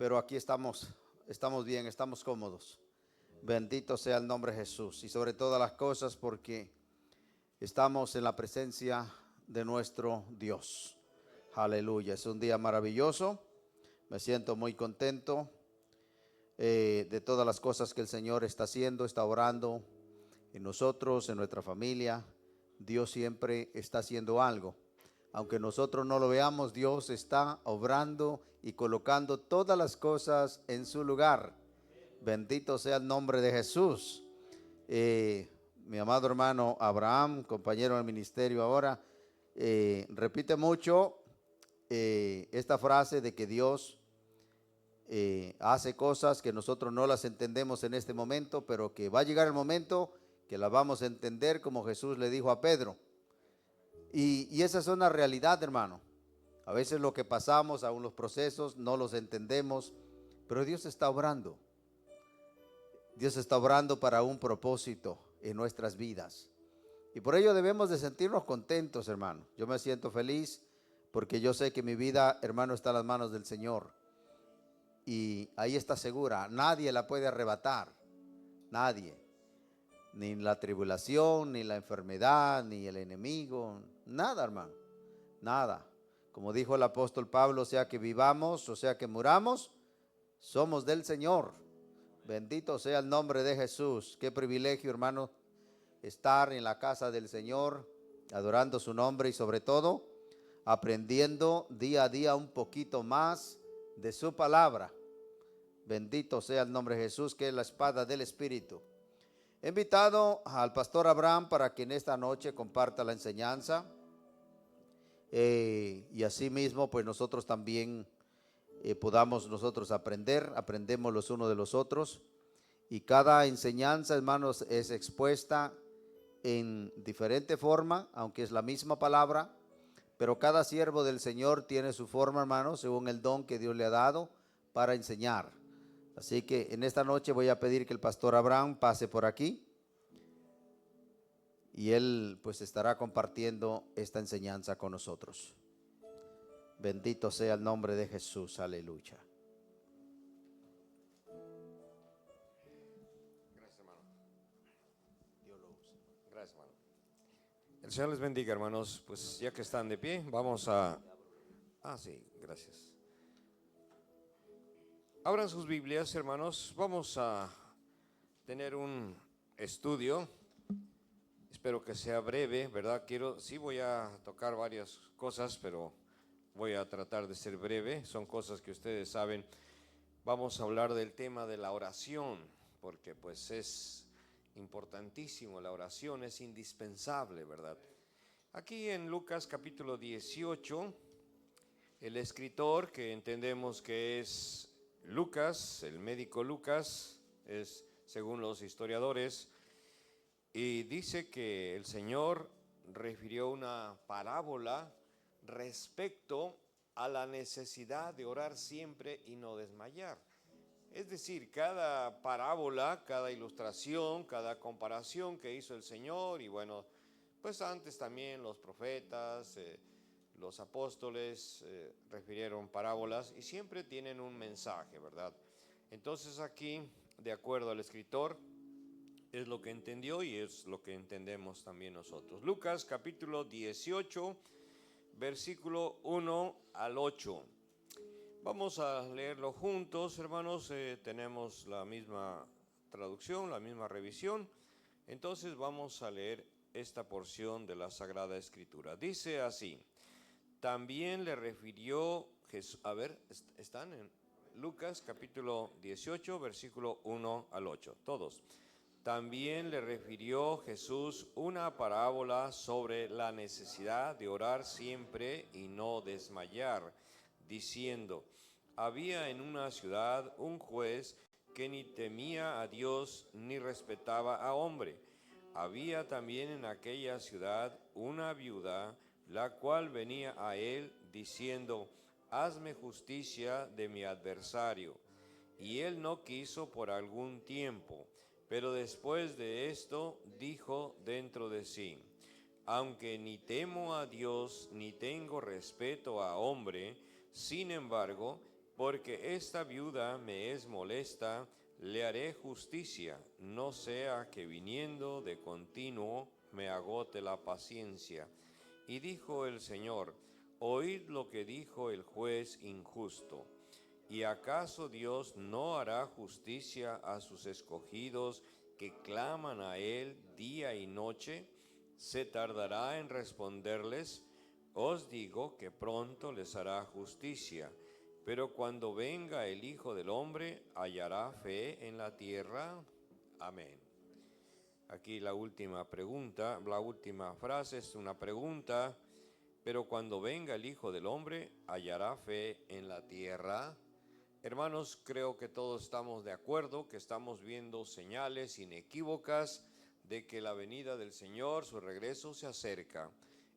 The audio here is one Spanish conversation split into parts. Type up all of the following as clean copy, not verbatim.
pero aquí estamos bien, estamos cómodos. Bendito sea el nombre de Jesús y sobre todas las cosas porque estamos en la presencia de nuestro Dios. Aleluya, es un día maravilloso, me siento muy contento de todas las cosas que el Señor está haciendo, está orando en nosotros, en nuestra familia. Dios siempre está haciendo algo. Aunque nosotros no lo veamos, Dios está obrando y colocando todas las cosas en su lugar. Bendito sea el nombre de Jesús. Mi amado hermano Abraham, compañero del ministerio ahora, repite mucho esta frase de que Dios hace cosas que nosotros no las entendemos en este momento, pero que va a llegar el momento que las vamos a entender como Jesús le dijo a Pedro. Y esa es una realidad, hermano. A veces lo que pasamos, aún los procesos, no los entendemos, pero Dios está obrando. Dios está obrando para un propósito en nuestras vidas. Y por ello debemos de sentirnos contentos, hermano. Yo me siento feliz porque yo sé que mi vida, hermano, está en las manos del Señor. Y ahí está segura. Nadie la puede arrebatar. Nadie. Ni la tribulación, ni la enfermedad, ni el enemigo. Nada, hermano. Nada. Como dijo el apóstol Pablo, sea que vivamos o sea que muramos, somos del Señor. Bendito sea el nombre de Jesús. Qué privilegio, hermano, estar en la casa del Señor, adorando su nombre y sobre todo, aprendiendo día a día un poquito más de su palabra. Bendito sea el nombre de Jesús, que es la espada del Espíritu. He invitado al pastor Abraham para que en esta noche comparta la enseñanza. Y así mismo pues nosotros también podamos nosotros aprendemos los unos de los otros, y cada enseñanza, hermanos, es expuesta en diferente forma, aunque es la misma palabra, pero cada siervo del Señor tiene su forma, hermanos, según el don que Dios le ha dado para enseñar. Así que en esta noche voy a pedir que el pastor Abraham pase por aquí y él pues estará compartiendo esta enseñanza con nosotros. Bendito sea el nombre de Jesús, aleluya. Gracias, hermano. Dios lo use. Gracias, hermano. El Señor les bendiga, hermanos. Pues ya que están de pie, vamos a... sí, gracias. Abran sus Biblias, hermanos. Vamos a tener un estudio. Espero que sea breve, ¿verdad? Sí voy a tocar varias cosas, pero voy a tratar de ser breve. Son cosas que ustedes saben. Vamos a hablar del tema de la oración, porque pues es importantísimo. La oración es indispensable, ¿verdad? Aquí en Lucas capítulo 18, el escritor, que entendemos que es Lucas, el médico Lucas, es según los historiadores, y dice que el Señor refirió una parábola respecto a la necesidad de orar siempre y no desmayar. Es decir, cada parábola, cada ilustración, cada comparación que hizo el Señor, y bueno, pues antes también los profetas, los apóstoles refirieron parábolas y siempre tienen un mensaje, ¿verdad? Entonces aquí, de acuerdo al escritor, es lo que entendió y es lo que entendemos también nosotros. Lucas capítulo 18, versículo 1 al 8. Vamos a leerlo juntos, hermanos. Tenemos la misma traducción, la misma revisión. Entonces vamos a leer esta porción de la Sagrada Escritura. Dice así: también le refirió Jesús. A ver, están en Lucas capítulo 18, versículo 1 al 8. Todos. También le refirió Jesús una parábola sobre la necesidad de orar siempre y no desmayar, diciendo: había en una ciudad un juez que ni temía a Dios ni respetaba a hombre. Había también en aquella ciudad una viuda, la cual venía a él diciendo: hazme justicia de mi adversario. Y él no quiso por algún tiempo. Pero después de esto dijo dentro de sí: aunque ni temo a Dios ni tengo respeto a hombre, sin embargo, porque esta viuda me es molesta, le haré justicia, no sea que viniendo de continuo me agote la paciencia. Y dijo el Señor: oíd lo que dijo el juez injusto. ¿Y acaso Dios no hará justicia a sus escogidos que claman a Él día y noche? ¿Se tardará en responderles? Os digo que pronto les hará justicia. Pero cuando venga el Hijo del Hombre, ¿hallará fe en la tierra? Amén. Aquí la última pregunta, la última frase es una pregunta. Pero cuando venga el Hijo del Hombre, ¿hallará fe en la tierra? Hermanos, creo que todos estamos de acuerdo, que estamos viendo señales inequívocas de que la venida del Señor, su regreso se acerca,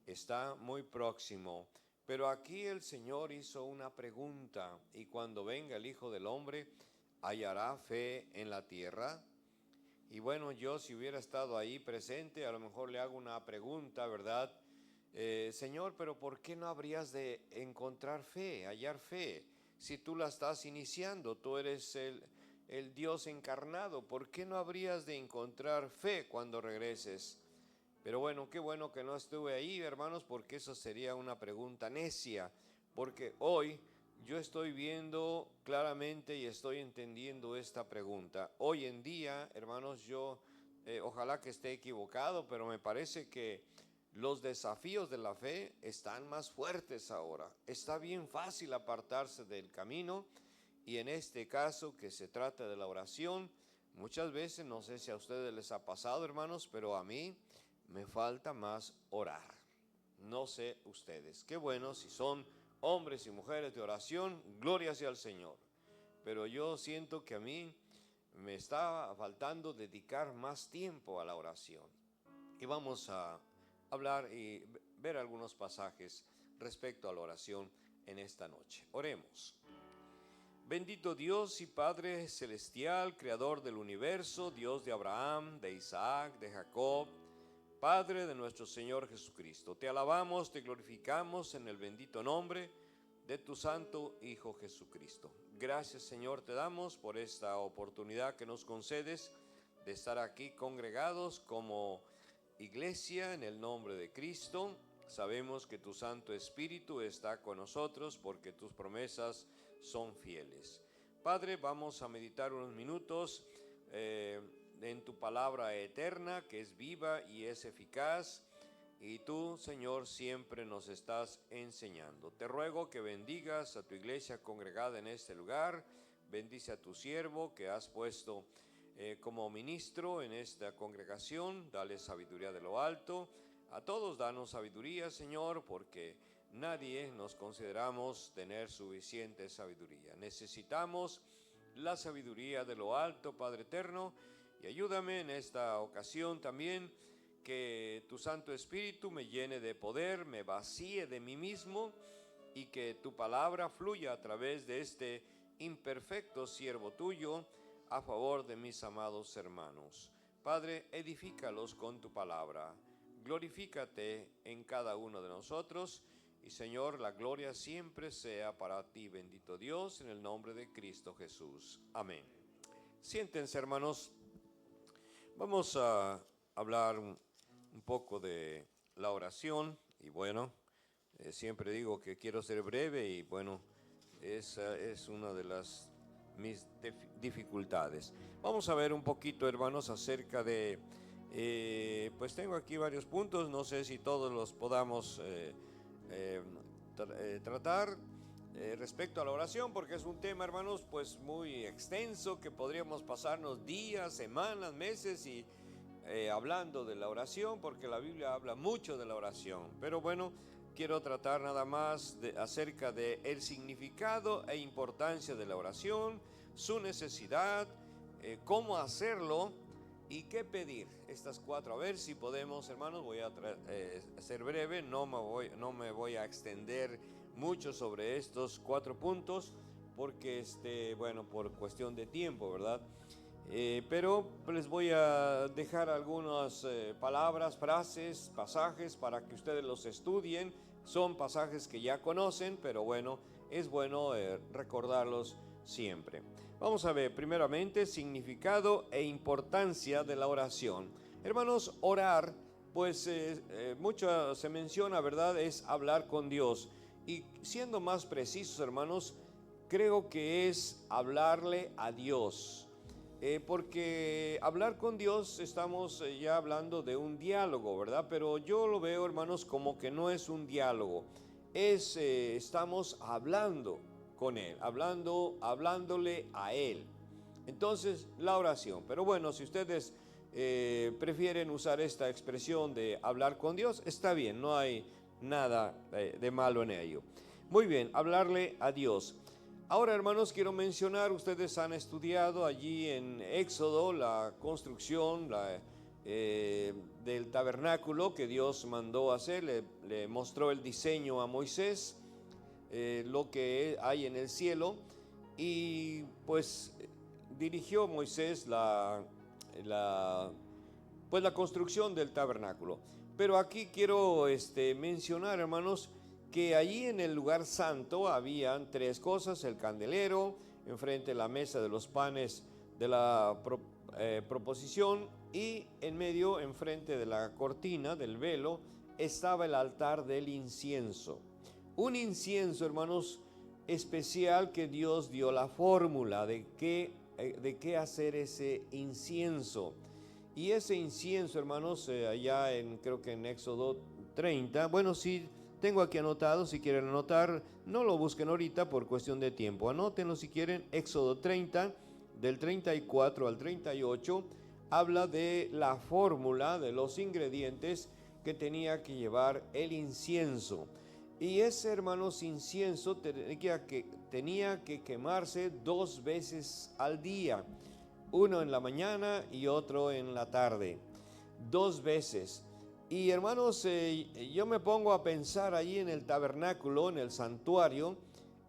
está muy próximo. Pero aquí el Señor hizo una pregunta: y cuando venga el Hijo del Hombre, ¿hallará fe en la tierra? Y bueno, yo si hubiera estado ahí presente, a lo mejor le hago una pregunta, ¿verdad? Señor, pero ¿por qué no habrías de encontrar fe, hallar fe? Si tú la estás iniciando, tú eres el Dios encarnado, ¿por qué no habrías de encontrar fe cuando regreses? Pero bueno, qué bueno que no estuve ahí, hermanos, porque eso sería una pregunta necia, porque hoy yo estoy viendo claramente y estoy entendiendo esta pregunta. Hoy en día, hermanos, yo ojalá que esté equivocado, pero me parece que los desafíos de la fe están más fuertes ahora. Está bien fácil apartarse del camino, y en este caso que se trata de la oración, muchas veces, no sé si a ustedes les ha pasado, hermanos, pero a mí me falta más orar. No sé ustedes. Qué bueno si son hombres y mujeres de oración, gloria sea al Señor. Pero yo siento que a mí me está faltando dedicar más tiempo a la oración. Y vamos a hablar y ver algunos pasajes respecto a la oración en esta noche. Oremos. Bendito Dios y Padre celestial, creador del universo, Dios de Abraham, de Isaac, de Jacob, Padre de nuestro Señor Jesucristo. Te alabamos, te glorificamos en el bendito nombre de tu santo Hijo Jesucristo. Gracias, Señor, te damos por esta oportunidad que nos concedes de estar aquí congregados como iglesia en el nombre de Cristo. Sabemos que tu Santo Espíritu está con nosotros porque tus promesas son fieles. Padre, vamos a meditar unos minutos en tu palabra eterna, que es viva y es eficaz, y tú, Señor, siempre nos estás enseñando. Te ruego que bendigas a tu iglesia congregada en este lugar. Bendice a tu siervo que has puesto como ministro en esta congregación. Dale sabiduría de lo alto. A todos danos sabiduría, Señor, porque nadie nos consideramos tener suficiente sabiduría. Necesitamos la sabiduría de lo alto, Padre eterno, y ayúdame en esta ocasión también que tu Santo Espíritu me llene de poder, me vacíe de mí mismo, y que tu palabra fluya a través de este imperfecto siervo tuyo a favor de mis amados hermanos. Padre, edifícalos con tu palabra. Glorifícate en cada uno de nosotros, y Señor, la gloria siempre sea para ti, bendito Dios, en el nombre de Cristo Jesús. Amén. Siéntense, hermanos. Vamos a hablar un poco de la oración, y bueno, siempre digo que quiero ser breve, y bueno, esa es una de mis dificultades. Vamos a ver un poquito, hermanos, acerca de, pues tengo aquí varios puntos, no sé si todos los podamos tratar respecto a la oración, porque es un tema, hermanos, pues muy extenso, que podríamos pasarnos días, semanas, meses y hablando de la oración, porque la Biblia habla mucho de la oración. Pero bueno, quiero tratar nada más acerca de el significado e importancia de la oración, su necesidad, cómo hacerlo y qué pedir. Estas cuatro, a ver si podemos, hermanos. Voy a ser breve, no me voy a extender mucho sobre estos 4 puntos, porque bueno, por cuestión de tiempo, ¿verdad? Pero les voy a dejar algunas palabras, frases, pasajes para que ustedes los estudien. Son pasajes que ya conocen, pero bueno, es bueno recordarlos siempre. Vamos a ver primeramente significado e importancia de la oración. Hermanos, orar, pues mucho se menciona, ¿verdad? Es hablar con Dios. Y siendo más precisos, hermanos, creo que es hablarle a Dios. Porque hablar con Dios estamos ya hablando de un diálogo, ¿verdad? Pero yo lo veo, hermanos, como que no es un diálogo. Estamos hablando con Él, hablándole a Él. Entonces, la oración. Pero bueno, si ustedes prefieren usar esta expresión de hablar con Dios, está bien, no hay nada de malo en ello. Muy bien, hablarle a Dios. Ahora, hermanos, quiero mencionar, ustedes han estudiado allí en Éxodo la construcción del tabernáculo que Dios mandó hacer, le mostró el diseño a Moisés, lo que hay en el cielo, y pues dirigió Moisés la construcción del tabernáculo. Pero aquí quiero mencionar, hermanos, que allí en el lugar santo habían tres cosas: el candelero, enfrente de la mesa de los panes de la proposición, y en medio, enfrente de la cortina del velo, estaba el altar del incienso. Un incienso, hermanos, especial, que Dios dio la fórmula de qué hacer ese incienso. Y ese incienso, hermanos, allá creo que en Éxodo 30, bueno, sí, tengo aquí anotado, si quieren anotar, no lo busquen ahorita por cuestión de tiempo, anótenlo si quieren. Éxodo 30, del 34 al 38, habla de la fórmula de los ingredientes que tenía que llevar el incienso. Y ese, hermanos, incienso tenía que quemarse 2 veces al día, uno en la mañana y otro en la tarde, 2 veces. Y hermanos, yo me pongo a pensar allí en el tabernáculo, en el santuario,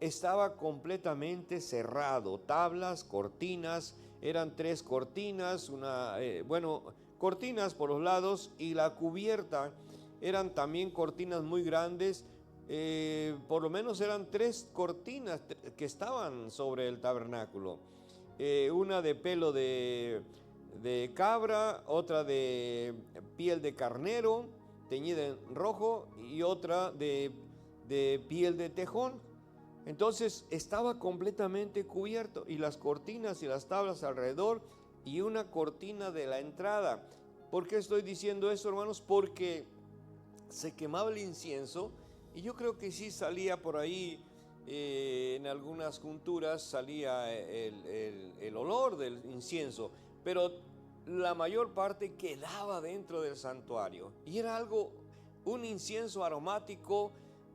estaba completamente cerrado, tablas, cortinas, eran 3 cortinas, cortinas por los lados, y la cubierta eran también cortinas muy grandes. Por lo menos eran 3 cortinas que estaban sobre el tabernáculo, una de pelo de cabra, otra de piel de carnero teñida en rojo, y otra de piel de tejón. Entonces estaba completamente cubierto, y las cortinas y las tablas alrededor, y una cortina de la entrada. ¿Por qué estoy diciendo eso, hermanos? Porque se quemaba el incienso, y yo creo que sí salía por ahí, en algunas junturas salía el olor del incienso, pero la mayor parte quedaba dentro del santuario, y era un incienso aromático,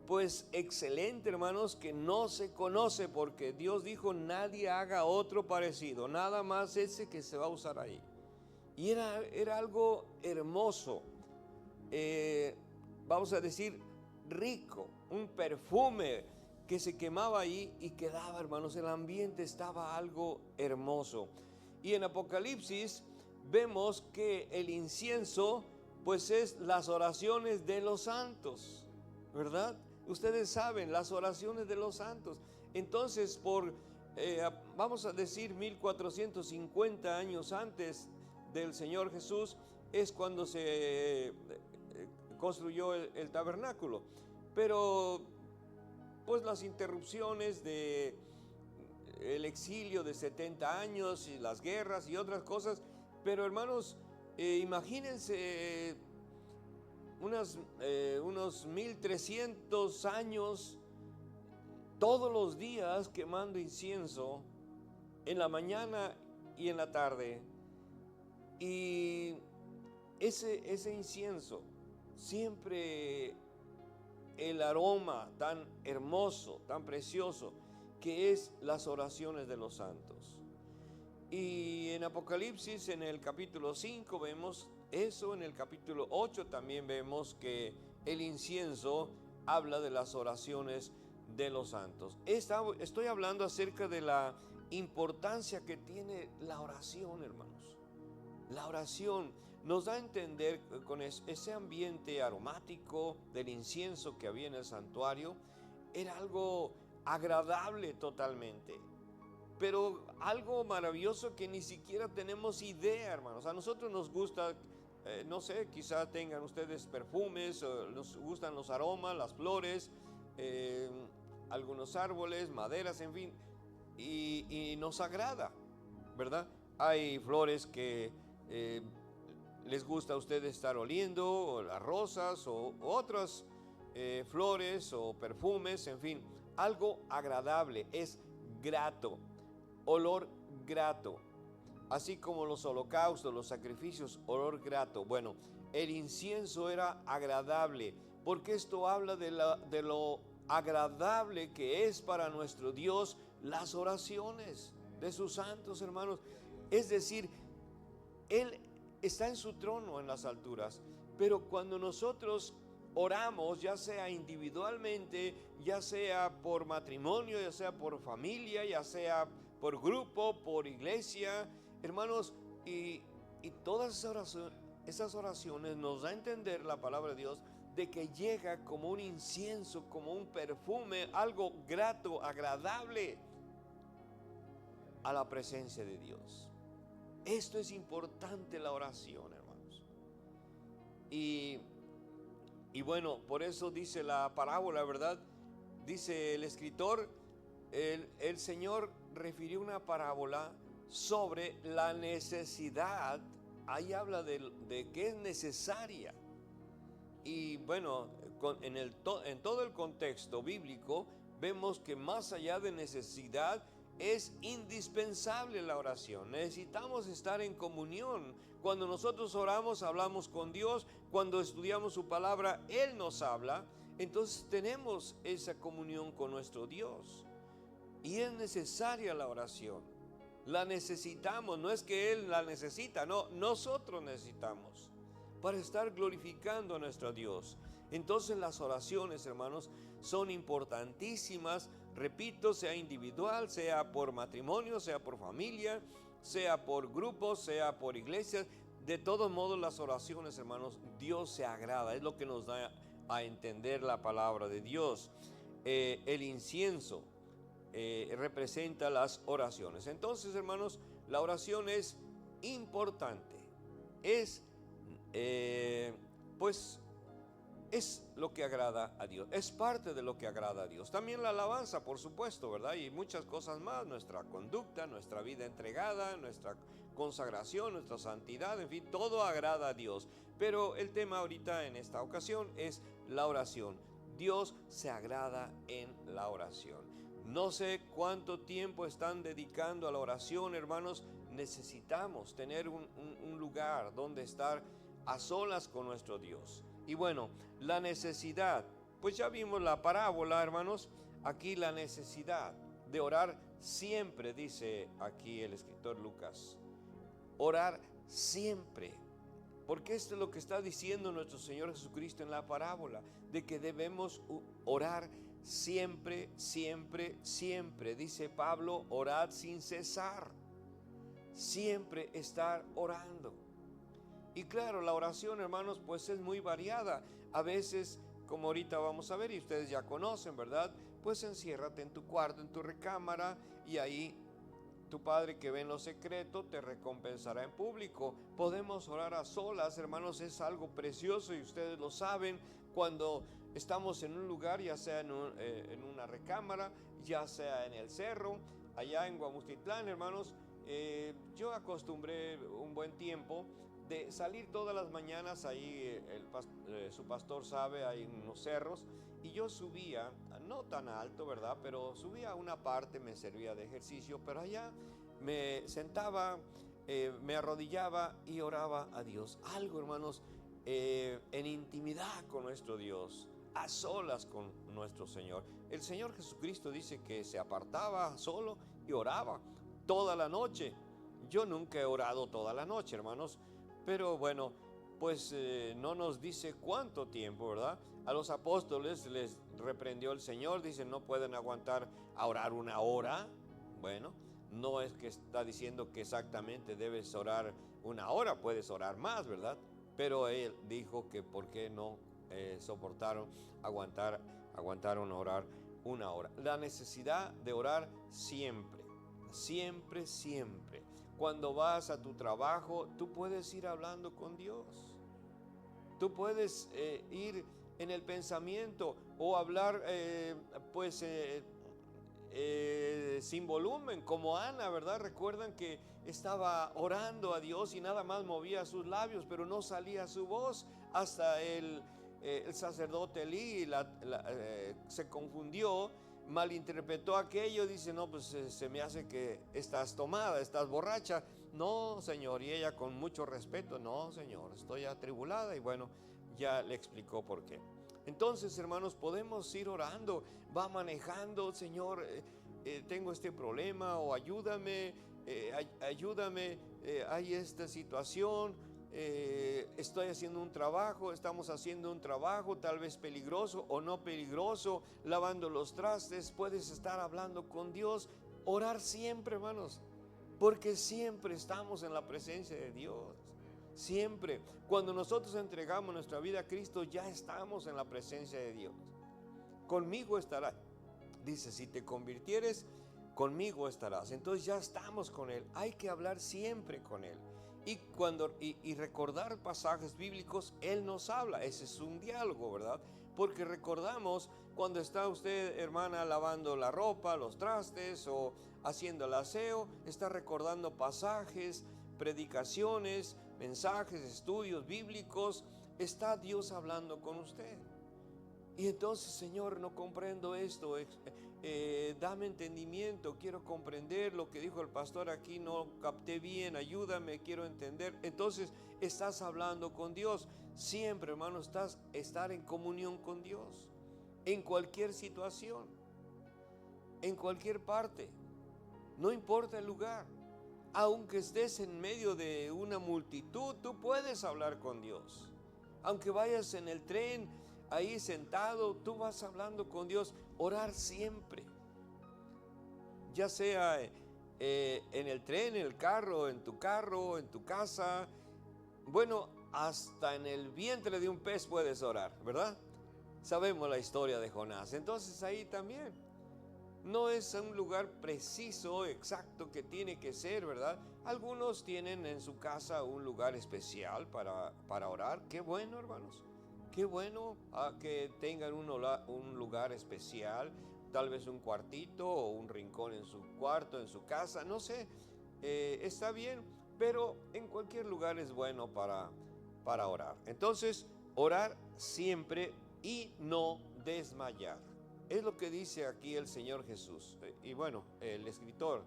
pues excelente, hermanos, que no se conoce, porque Dios dijo: nadie haga otro parecido, nada más ese que se va a usar ahí. Y era algo hermoso, vamos a decir rico, un perfume que se quemaba ahí y quedaba, hermanos, el ambiente estaba algo hermoso. Y en Apocalipsis vemos que el incienso, pues, es las oraciones de los santos, ¿verdad? Ustedes saben, las oraciones de los santos. Entonces, vamos a decir 1450 años antes del Señor Jesús, es cuando se construyó el tabernáculo. Pero pues las interrupciones del exilio de 70 años y las guerras y otras cosas. Pero, hermanos, imagínense unos 1300 años, todos los días quemando incienso, en la mañana y en la tarde. Y ese incienso, siempre el aroma tan hermoso, tan precioso, que es las oraciones de los santos. Y en Apocalipsis, en el capítulo 5 vemos eso, en el capítulo 8 también vemos que el incienso habla de las oraciones de los santos. Estoy hablando acerca de la importancia que tiene la oración, hermanos. La oración nos da a entender, con ese ambiente aromático del incienso que había en el santuario, era algo agradable totalmente. Pero algo maravilloso que ni siquiera tenemos idea, hermanos. A nosotros nos gusta, no sé, quizá tengan ustedes perfumes, nos gustan los aromas, las flores, algunos árboles, maderas, en fin, y nos agrada, ¿verdad? Hay flores que les gusta a ustedes estar oliendo, o las rosas, o otras flores o perfumes, en fin, algo agradable, es grato, olor grato, así como los holocaustos, los sacrificios, olor grato. Bueno, el incienso era agradable, porque esto habla de lo agradable que es para nuestro Dios las oraciones de sus santos, hermanos. Es decir, Él está en su trono en las alturas, pero cuando nosotros oramos, ya sea individualmente, ya sea por matrimonio, ya sea por familia, ya sea por grupo, por iglesia, hermanos, y todas esas oraciones nos da a entender la palabra de Dios de que llega como un incienso, como un perfume, algo grato, agradable a la presencia de Dios. Esto es importante, la oración, hermanos. Y bueno, por eso dice la parábola, ¿verdad? Dice el escritor, el Señor refirió una parábola sobre la necesidad. Ahí habla de que es necesaria. Y bueno, en todo el contexto bíblico vemos que más allá de necesidad es indispensable la oración. Necesitamos estar en comunión. Cuando nosotros oramos, hablamos con Dios. Cuando estudiamos su palabra, Él nos habla. Entonces tenemos esa comunión con nuestro Dios. Y es necesaria la oración. La necesitamos. No es que Él la necesita, no, nosotros necesitamos para estar glorificando a nuestro Dios. Entonces las oraciones, hermanos, son importantísimas. Repito, sea individual, sea por matrimonio, sea por familia, sea por grupos, sea por iglesias. De todos modos, las oraciones, hermanos, Dios se agrada. Es lo que nos da a entender la palabra de Dios. El incienso representa las oraciones. Entonces, hermanos, la oración es importante. Pues es lo que agrada a Dios, es parte de lo que agrada a Dios. También la alabanza, por supuesto, ¿verdad? Y muchas cosas más, nuestra conducta, nuestra vida entregada, nuestra consagración, nuestra santidad, en fin, todo agrada a Dios. Pero el tema ahorita en esta ocasión es la oración. Dios se agrada en la oración. No sé cuánto tiempo están dedicando a la oración, hermanos. Necesitamos tener un lugar donde estar a solas con nuestro Dios. Y bueno, la necesidad, pues ya vimos la parábola, hermanos. Aquí la necesidad de orar siempre, dice aquí el escritor Lucas. Orar siempre. Porque esto es lo que está diciendo nuestro Señor Jesucristo en la parábola, de que debemos orar siempre, siempre, siempre. Dice Pablo, orad sin cesar. Siempre estar orando. Y claro, la oración, hermanos, pues es muy variada. A veces, como ahorita vamos a ver, y ustedes ya conocen, ¿verdad? Pues enciérrate en tu cuarto, en tu recámara, y ahí tu Padre que ve en lo secreto te recompensará en público. Podemos orar a solas, hermanos, es algo precioso y ustedes lo saben. Cuando estamos en un lugar, ya sea en una recámara, ya sea en el cerro, allá en Guamustitlán, hermanos, yo acostumbré un buen tiempo de salir todas las mañanas. Ahí su pastor sabe, hay unos cerros, y yo subía, no tan alto, ¿verdad? Pero subía a una parte, me servía de ejercicio, pero allá me sentaba, me arrodillaba y oraba a Dios. Algo, hermanos, en intimidad con nuestro Dios, a solas con nuestro Señor. El Señor Jesucristo dice que se apartaba solo y oraba toda la noche. Yo nunca he orado toda la noche, hermanos, pero bueno, pues no nos dice cuánto tiempo, ¿verdad? A los apóstoles les reprendió el Señor, dice, no pueden aguantar a orar una hora. Bueno, no es que está diciendo que exactamente debes orar una hora, puedes orar más, ¿verdad? Pero Él dijo que por qué no aguantaron orar una hora. La necesidad de orar siempre, siempre, siempre. Cuando vas a tu trabajo, tú puedes ir hablando con Dios. Tú puedes ir en el pensamiento o hablar sin volumen, como Ana, ¿verdad? Recuerdan que estaba orando a Dios y nada más movía sus labios, pero no salía su voz. Hasta el sacerdote Elí se confundió, malinterpretó aquello, dice, no, pues se me hace que estás tomada, estás borracha. No, Señor, y ella con mucho respeto, no, Señor, estoy atribulada. Y bueno, ya le explicó por qué. Entonces, hermanos, podemos ir orando, va manejando, Señor, tengo este problema, o ayúdame, hay esta situación, estoy haciendo un trabajo, estamos haciendo un trabajo, tal vez peligroso o no peligroso, lavando los trastes, puedes estar hablando con Dios, orar siempre, hermanos, porque siempre estamos en la presencia de Dios. Siempre, cuando nosotros entregamos nuestra vida a Cristo, ya estamos en la presencia de Dios. Conmigo estarás. Dice, si te convirtieres, conmigo estarás. Entonces ya estamos con Él. Hay que hablar siempre con Él. Y recordar pasajes bíblicos, Él nos habla. Ese es un diálogo, ¿verdad? Porque recordamos cuando está usted, hermana, lavando la ropa, los trastes o haciendo el aseo, está recordando pasajes, predicaciones, mensajes, estudios bíblicos, está Dios hablando con usted. Y entonces, Señor, no comprendo esto, dame entendimiento, quiero comprender lo que dijo el pastor aquí, no capté bien, ayúdame, quiero entender. Entonces, estás hablando con Dios. Siempre, hermano, estar en comunión con Dios, en cualquier situación, en cualquier parte, no importa el lugar. Aunque estés en medio de una multitud, tú puedes hablar con Dios. Aunque vayas en el tren, ahí sentado, tú vas hablando con Dios. Orar siempre. Ya sea en el tren, en el carro, en tu casa. Bueno, hasta en el vientre de un pez puedes orar, ¿verdad? Sabemos la historia de Jonás. Entonces ahí también. No es un lugar preciso, exacto que tiene que ser, ¿verdad? Algunos tienen en su casa un lugar especial para orar. Qué bueno, hermanos. Qué bueno que tengan un lugar especial, tal vez un cuartito o un rincón en su cuarto, en su casa, no sé. Está bien, pero en cualquier lugar es bueno para orar. Entonces, orar siempre y no desmayar. Es lo que dice aquí el Señor Jesús. Y bueno, el escritor,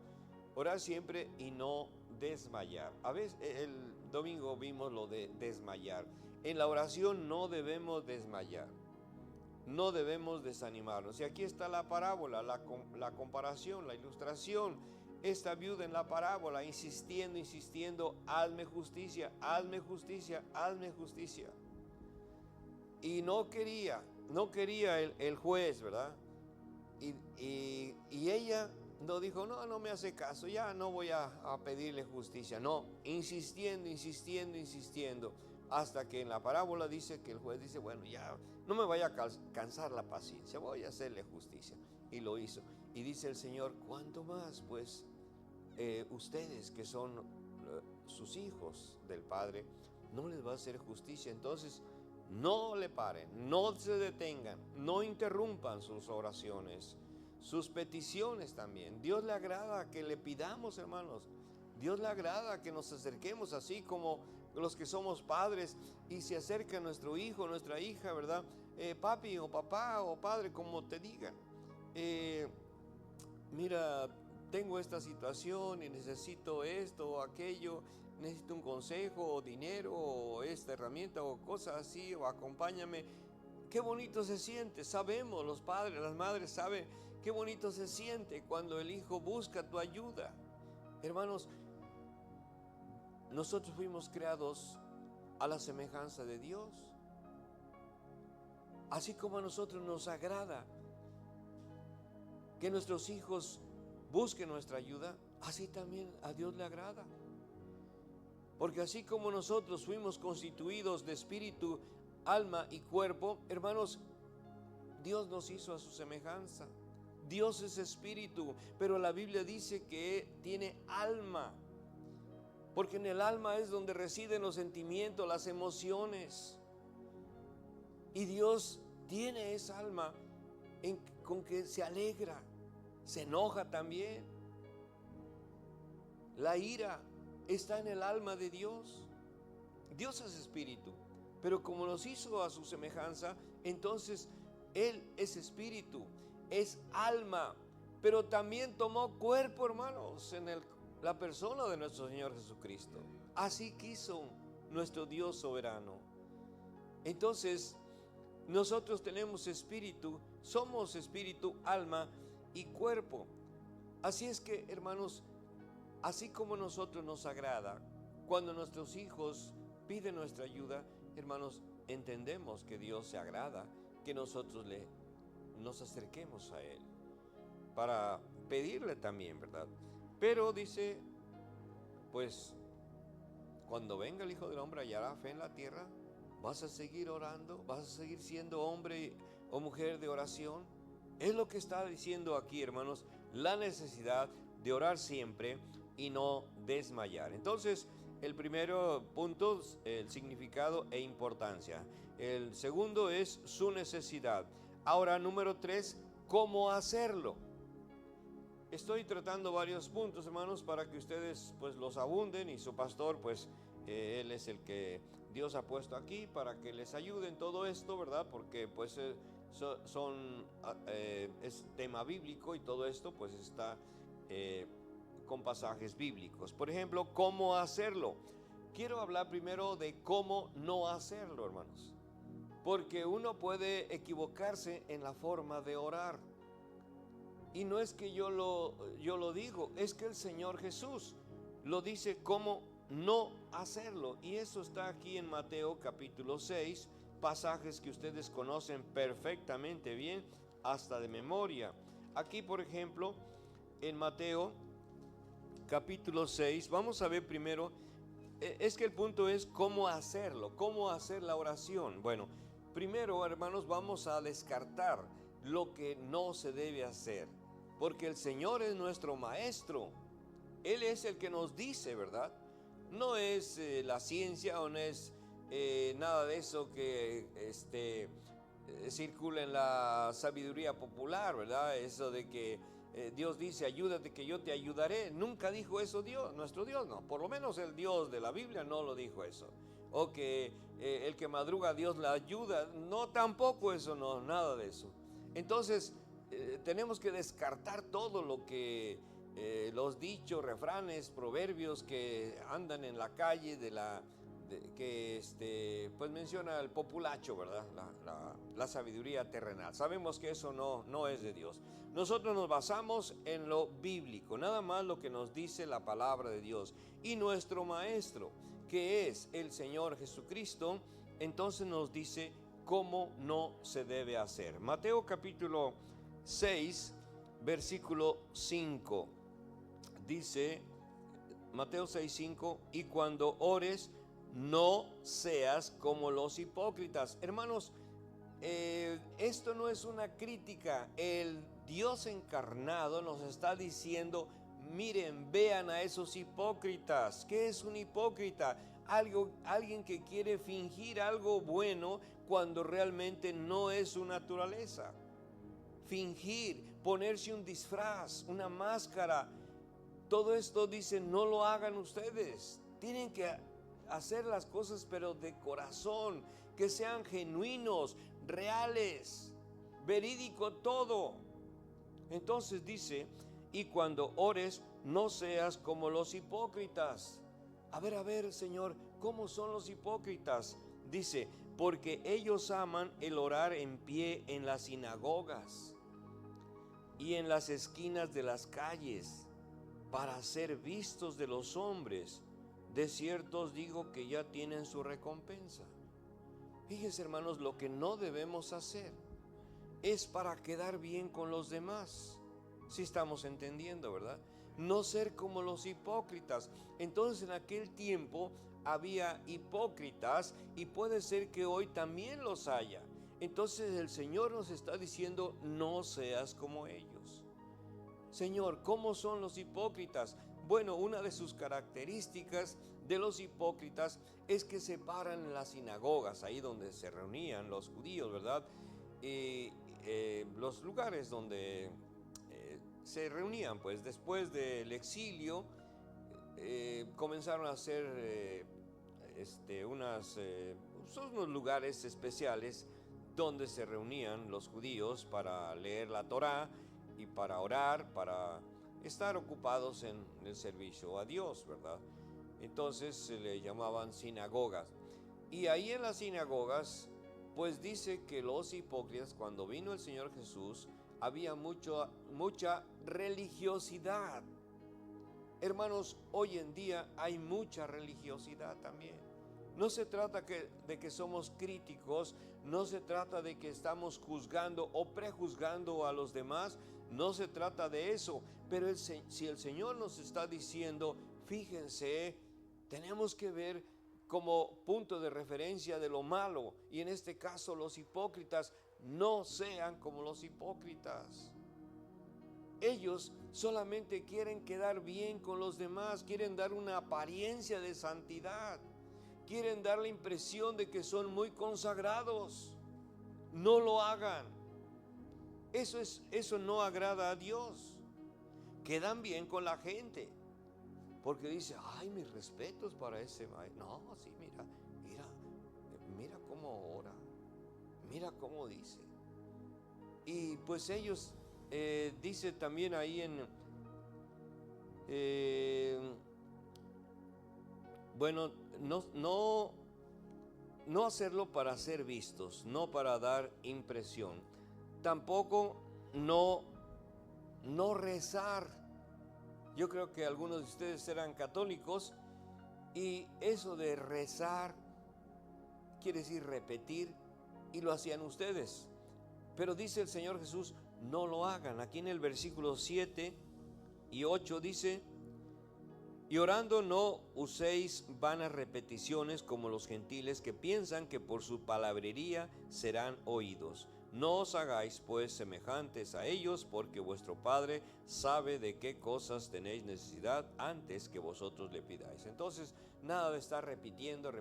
orar siempre y no desmayar. A veces el domingo vimos lo de desmayar. En la oración no debemos desmayar. No debemos desanimarnos. Y aquí está la parábola, la comparación, la ilustración. Esta viuda en la parábola insistiendo, hazme justicia, hazme justicia, hazme justicia. Y no quería el juez, ¿verdad? Y ella no dijo, no me hace caso, ya no voy a pedirle justicia. No, insistiendo, hasta que en la parábola dice que el juez dice, bueno, ya no me vaya a cansar la paciencia, voy a hacerle justicia. Y lo hizo. Y dice el Señor, ¿cuánto más? Pues ustedes que son sus hijos del Padre, no les va a hacer justicia. Entonces, no le paren, no se detengan, no interrumpan sus oraciones, sus peticiones también. Dios le agrada que le pidamos, hermanos. Dios le agrada que nos acerquemos así como los que somos padres y se acerca nuestro hijo, nuestra hija, ¿verdad? Papi o papá o padre, como te digan. Mira, tengo esta situación y necesito esto o aquello, necesito un consejo o dinero o esta herramienta o cosas así, o acompáñame. Qué bonito se siente, sabemos, los padres, las madres saben qué bonito se siente cuando el hijo busca tu ayuda. Hermanos, nosotros fuimos creados a la semejanza de Dios. Así como a nosotros nos agrada que nuestros hijos busquen nuestra ayuda, así también a Dios le agrada. Porque así como nosotros fuimos constituidos de espíritu, alma y cuerpo, hermanos, Dios nos hizo a su semejanza. Dios es espíritu, pero la Biblia dice que tiene alma, porque en el alma es donde residen los sentimientos, las emociones. Y Dios tiene esa alma con que se alegra, se enoja también. La ira está en el alma de Dios. Dios es espíritu, pero como nos hizo a su semejanza, entonces Él es espíritu, es alma, pero también tomó cuerpo, hermanos, en la persona de nuestro Señor Jesucristo. Así quiso nuestro Dios soberano. Entonces, nosotros tenemos espíritu, somos espíritu, alma y cuerpo. Así es que, hermanos, así como a nosotros nos agrada, cuando nuestros hijos piden nuestra ayuda, hermanos, entendemos que Dios se agrada, que nosotros nos acerquemos a Él para pedirle también, ¿verdad? Pero dice, pues, cuando venga el Hijo del Hombre hallará fe en la tierra. ¿Vas a seguir orando? ¿Vas a seguir siendo hombre o mujer de oración? Es lo que está diciendo aquí, hermanos, la necesidad de orar siempre y no desmayar. Entonces, el primero punto, el significado e importancia. El segundo es su necesidad. Ahora, número 3, ¿cómo hacerlo? Estoy tratando varios puntos, hermanos, para que ustedes pues los abunden, y su pastor pues él es el que Dios ha puesto aquí para que les ayude en todo esto, ¿verdad? Porque pues es tema bíblico, y todo esto pues está con pasajes bíblicos. Por ejemplo, ¿cómo hacerlo? Quiero hablar primero de cómo no hacerlo, hermanos, porque uno puede equivocarse en la forma de orar. Y no es que yo lo digo, es que el Señor Jesús lo dice cómo no hacerlo. Y eso está aquí en Mateo capítulo 6, pasajes que ustedes conocen perfectamente bien, hasta de memoria. Aquí, por ejemplo, en Mateo capítulo 6, vamos a ver primero, es que el punto es cómo hacerlo, cómo hacer la oración. Bueno, primero, hermanos, vamos a descartar lo que no se debe hacer, porque el Señor es nuestro maestro. Él es el que nos dice, ¿verdad? No es la ciencia, o no es nada de eso que circula en la sabiduría popular, ¿verdad? Eso de que Dios dice, ayúdate que yo te ayudaré. Nunca dijo eso Dios, nuestro Dios, no. Por lo menos el Dios de la Biblia no lo dijo eso. O que el que madruga Dios la ayuda. No, tampoco eso, no, nada de eso. Entonces, tenemos que descartar todo lo que los dichos, refranes, proverbios que andan en la calle pues menciona el populacho, ¿verdad? La sabiduría terrenal. Sabemos que eso no es de Dios. Nosotros nos basamos en lo bíblico, nada más lo que nos dice la palabra de Dios. Y nuestro maestro, que es el Señor Jesucristo, entonces nos dice cómo no se debe hacer. Mateo capítulo 6, versículo 5. Dice Mateo 6:5, y cuando ores, no seas como los hipócritas. Hermanos, esto no es una crítica. El Dios encarnado nos está diciendo, miren, vean a esos hipócritas. ¿Qué es un hipócrita? Alguien que quiere fingir algo bueno cuando realmente no es su naturaleza. Fingir, ponerse un disfraz, una máscara. Todo esto dice, no lo hagan ustedes. Tienen que hacer las cosas, pero de corazón, que sean genuinos, reales, verídico todo. Entonces dice, y cuando ores, no seas como los hipócritas. A ver, Señor, ¿cómo son los hipócritas? Dice, porque ellos aman el orar en pie en las sinagogas y en las esquinas de las calles, para ser vistos de los hombres. De cierto os digo que ya tienen su recompensa. Fíjense, hermanos, lo que no debemos hacer es para quedar bien con los demás. Si estamos entendiendo, ¿verdad? No ser como los hipócritas. Entonces, en aquel tiempo había hipócritas, y puede ser que hoy también los haya. Entonces el Señor nos está diciendo, no seas como ellos. Señor, ¿cómo son los hipócritas? Bueno, una de sus características de los hipócritas es que se paran en las sinagogas, ahí donde se reunían los judíos, ¿verdad? Y los lugares donde se reunían, pues después del exilio, comenzaron a hacer son unos lugares especiales donde se reunían los judíos para leer la Torá y para orar, para estar ocupados en el servicio a Dios, ¿verdad? Entonces se le llamaban sinagogas. Y ahí en las sinagogas, pues dice que los hipócritas, cuando vino el Señor Jesús, había mucha religiosidad. Hermanos, hoy en día hay mucha religiosidad también. No se trata de que somos críticos, no se trata de que estamos juzgando o prejuzgando a los demás, no se trata de eso. Pero si el Señor nos está diciendo, fíjense, tenemos que ver como punto de referencia de lo malo, y en este caso los hipócritas, no sean como los hipócritas. Ellos solamente quieren quedar bien con los demás, quieren dar una apariencia de santidad, quieren dar la impresión de que son muy consagrados. No lo hagan. Eso no agrada a Dios. Quedan bien con la gente, porque dice, ay, mis respetos para ese maestro. No, sí, mira cómo ora, mira cómo dice. Y pues ellos, dice también ahí bueno, no hacerlo para ser vistos, no para dar impresión. Tampoco no rezar. Yo creo que algunos de ustedes eran católicos y eso de rezar quiere decir repetir, y lo hacían ustedes. Pero dice el Señor Jesús, no lo hagan. Aquí en el versículo 7 y 8 dice, y orando no uséis vanas repeticiones como los gentiles que piensan que por su palabrería serán oídos. No os hagáis pues semejantes a ellos, porque vuestro Padre sabe de qué cosas tenéis necesidad antes que vosotros le pidáis. Entonces, nada de estar repitiendo,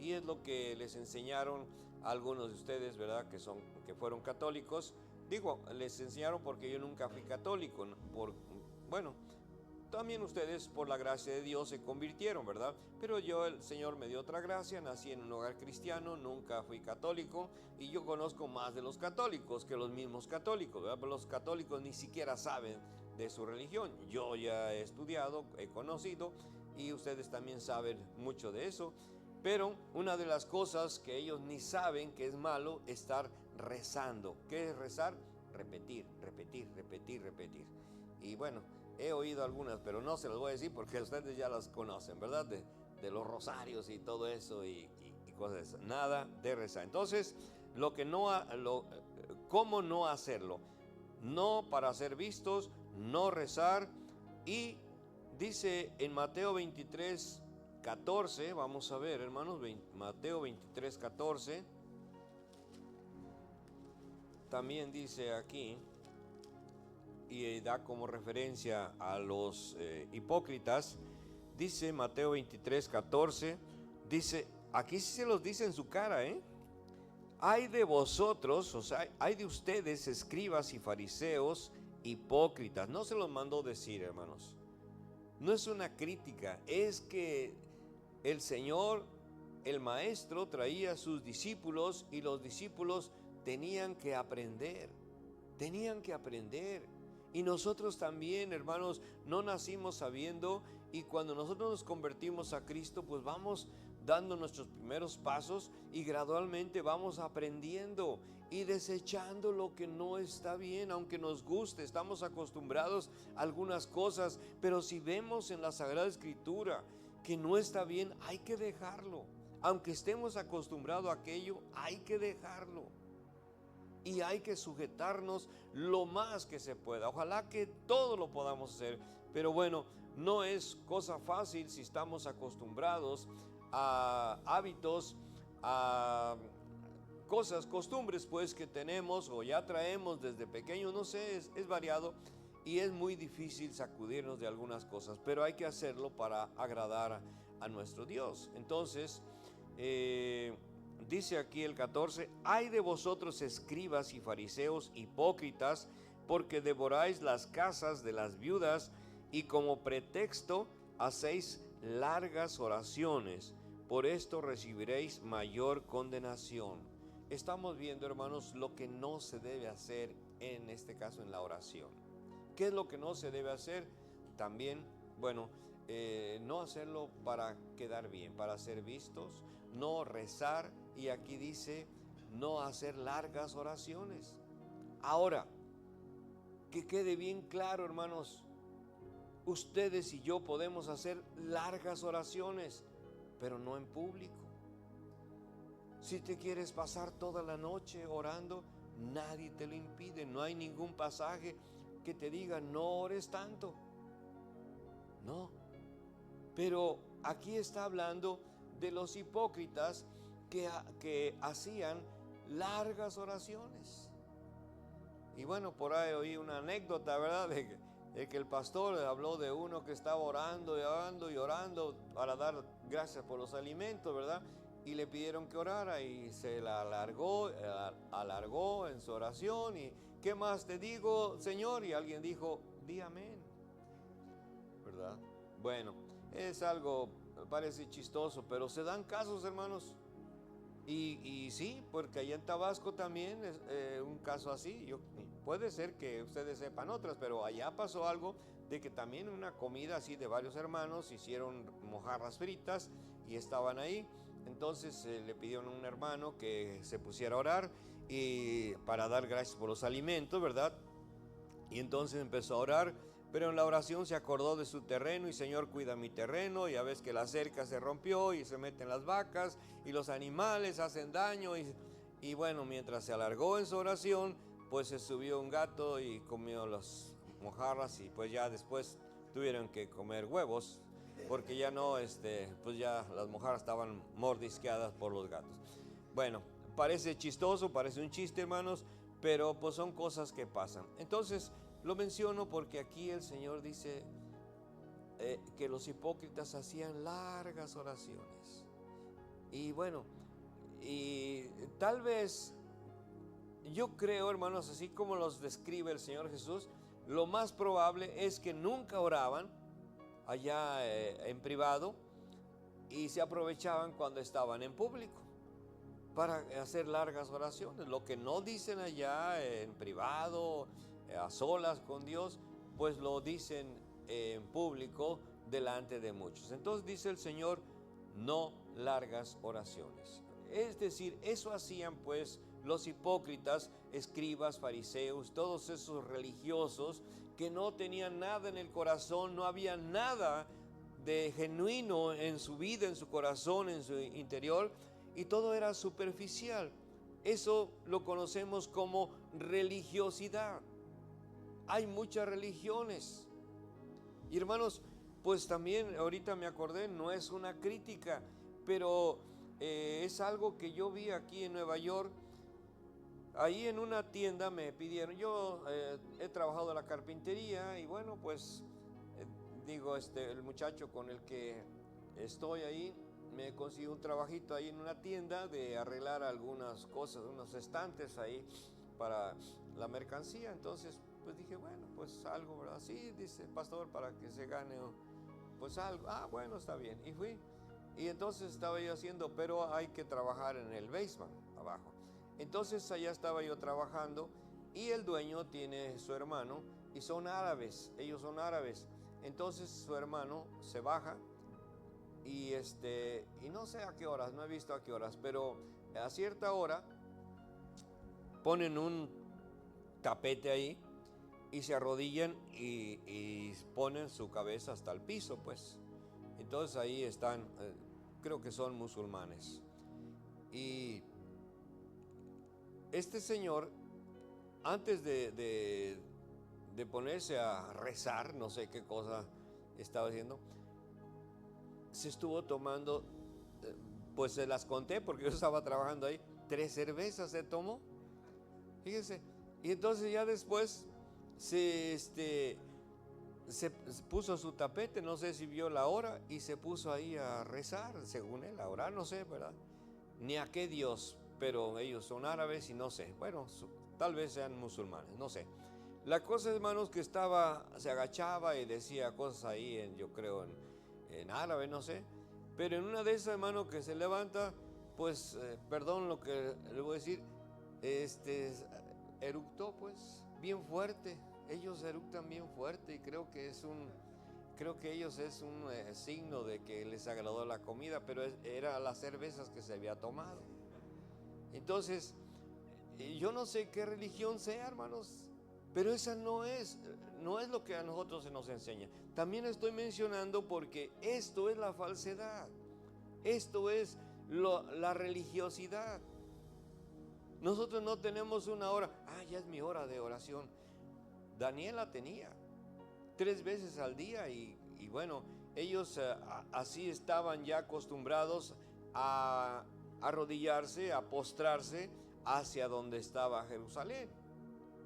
y es lo que les enseñaron a algunos de ustedes, ¿verdad? Que fueron católicos. Digo, les enseñaron porque yo nunca fui católico, también ustedes por la gracia de Dios se convirtieron, ¿verdad? Pero yo, el Señor me dio otra gracia, nací en un hogar cristiano, nunca fui católico, y yo conozco más de los católicos que los mismos católicos, ¿verdad? Pero los católicos ni siquiera saben de su religión. Yo ya he estudiado, he conocido, y ustedes también saben mucho de eso. Pero una de las cosas que ellos ni saben que es malo, estar rezando. ¿Qué es rezar? Repetir. Y bueno, he oído algunas, pero no se las voy a decir porque ustedes ya las conocen, ¿verdad? De los rosarios y todo eso y cosas de esas. Nada de rezar. Entonces, ¿cómo no hacerlo? No para ser vistos, no rezar. Y dice en Mateo 23, 14, vamos a ver, hermanos, Mateo 23, 14. También dice aquí, y da como referencia a los hipócritas, dice Mateo 23, 14, dice, aquí sí se los dice en su cara, hay de vosotros, o sea, hay de ustedes, escribas y fariseos, hipócritas. No se los mandó decir, hermanos. No es una crítica, es que el Señor, el Maestro, traía a sus discípulos y los discípulos tenían que aprender. Y nosotros también, hermanos, no nacimos sabiendo, y cuando nosotros nos convertimos a Cristo, pues vamos dando nuestros primeros pasos y gradualmente vamos aprendiendo y desechando lo que no está bien, aunque nos guste. Estamos acostumbrados a algunas cosas, pero si vemos en la Sagrada Escritura que no está bien, hay que dejarlo. Aunque estemos acostumbrados a aquello, hay que dejarlo. Y hay que sujetarnos lo más que se pueda. Ojalá que todo lo podamos hacer. Pero bueno, no es cosa fácil si estamos acostumbrados a hábitos, a cosas, costumbres pues que tenemos o ya traemos desde pequeños, no sé, es variado y es muy difícil sacudirnos de algunas cosas, pero hay que hacerlo para agradar a nuestro Dios. Entonces, dice aquí el 14, ay de vosotros escribas y fariseos hipócritas, porque devoráis las casas de las viudas y como pretexto hacéis largas oraciones. Por esto recibiréis mayor condenación. Estamos viendo, hermanos, lo que no se debe hacer en este caso en la oración. ¿Qué es lo que no se debe hacer? También, bueno, no hacerlo para quedar bien, para ser vistos, no rezar, y aquí dice no hacer largas oraciones. Ahora, que quede bien claro, hermanos, ustedes y yo podemos hacer largas oraciones, pero no en público. Si te quieres pasar toda la noche orando, nadie te lo impide. No hay ningún pasaje que te diga no ores tanto. No. Pero aquí está hablando de los hipócritas que hacían largas oraciones. Y bueno, por ahí oí una anécdota, ¿verdad? De que el pastor habló de uno que estaba orando y orando y orando para dar gracias por los alimentos, ¿verdad? Y le pidieron que orara y se la alargó en su oración. Y ¿qué más te digo, Señor? Y alguien dijo, di amén, ¿verdad? Bueno, es algo, parece chistoso, pero se dan casos, hermanos. Y sí, porque allá en Tabasco también es un caso así. Puede ser que ustedes sepan otras, pero allá pasó algo de que también una comida así de varios hermanos hicieron mojarras fritas y estaban ahí. Entonces le pidieron a un hermano que se pusiera a orar y para dar gracias por los alimentos, ¿verdad? Y entonces empezó a orar, pero en la oración se acordó de su terreno y Señor, cuida mi terreno. Y a veces que la cerca se rompió y se meten las vacas y los animales hacen daño. Y bueno, mientras se alargó en su oración, pues se subió un gato y comió las mojarras y pues ya después tuvieron que comer huevos porque ya no, pues ya las mojarras estaban mordisqueadas por los gatos. Bueno, parece chistoso, parece un chiste, hermanos, pero pues son cosas que pasan. Entonces, lo menciono porque aquí el Señor dice que los hipócritas hacían largas oraciones. Y bueno, y tal vez, yo creo, hermanos, así como los describe el Señor Jesús, lo más probable es que nunca oraban allá en privado y se aprovechaban cuando estaban en público para hacer largas oraciones. Lo que no dicen allá en privado, a solas con Dios, pues lo dicen en público delante de muchos. Entonces dice el Señor, no largas oraciones. Es decir, eso hacían pues los hipócritas, escribas, fariseos, todos esos religiosos que no tenían nada en el corazón, no había nada de genuino en su vida, en su corazón, en su interior, y todo era superficial. Eso lo conocemos como religiosidad. Hay muchas religiones. Y hermanos, pues también ahorita me acordé, no es una crítica, pero es algo que yo vi aquí en Nueva York. Ahí en una tienda me pidieron, yo he trabajado en la carpintería y bueno, pues el muchacho con el que estoy ahí me consiguió un trabajito ahí en una tienda de arreglar algunas cosas, unos estantes ahí para la mercancía. Entonces pues dije, bueno, pues algo, ¿verdad? Sí, dice el pastor, para que se gane pues algo. Ah, bueno, está bien. Y fui. Y entonces estaba yo haciendo, pero hay que trabajar en el basement, abajo. Entonces allá estaba yo trabajando y el dueño tiene su hermano y son árabes, ellos son árabes. Entonces su hermano se baja y no sé a qué horas, no he visto a qué horas, pero a cierta hora ponen un tapete ahí y se arrodillan y ponen su cabeza hasta el piso, pues. Entonces ahí están, creo que son musulmanes. Y este señor, antes de ponerse a rezar, no sé qué cosa estaba haciendo, se estuvo tomando, pues se las conté porque yo estaba trabajando ahí, 3 cervezas se tomó. Fíjese. Y entonces ya después se puso su tapete, no sé si vio la hora, y se puso ahí a rezar, según él, a orar, no sé, ¿verdad? Ni a qué Dios, pero ellos son árabes y no sé, bueno, tal vez sean musulmanes, no sé. La cosa, hermanos, que se agachaba y decía cosas ahí, yo creo, en árabe, no sé, pero en una de esas, hermanos, que se levanta, pues, perdón lo que le voy a decir, eructó, pues, bien fuerte. Ellos eructan bien fuerte y creo que ellos es un signo de que les agradó la comida, pero era las cervezas que se había tomado. Entonces, yo no sé qué religión sea, hermanos, pero esa no es lo que a nosotros se nos enseña. También estoy mencionando porque esto es la falsedad, esto es la religiosidad. Nosotros no tenemos una hora, ya es mi hora de oración. Daniel la tenía 3 veces al día y bueno, ellos así estaban ya acostumbrados a arrodillarse, a postrarse hacia donde estaba Jerusalén,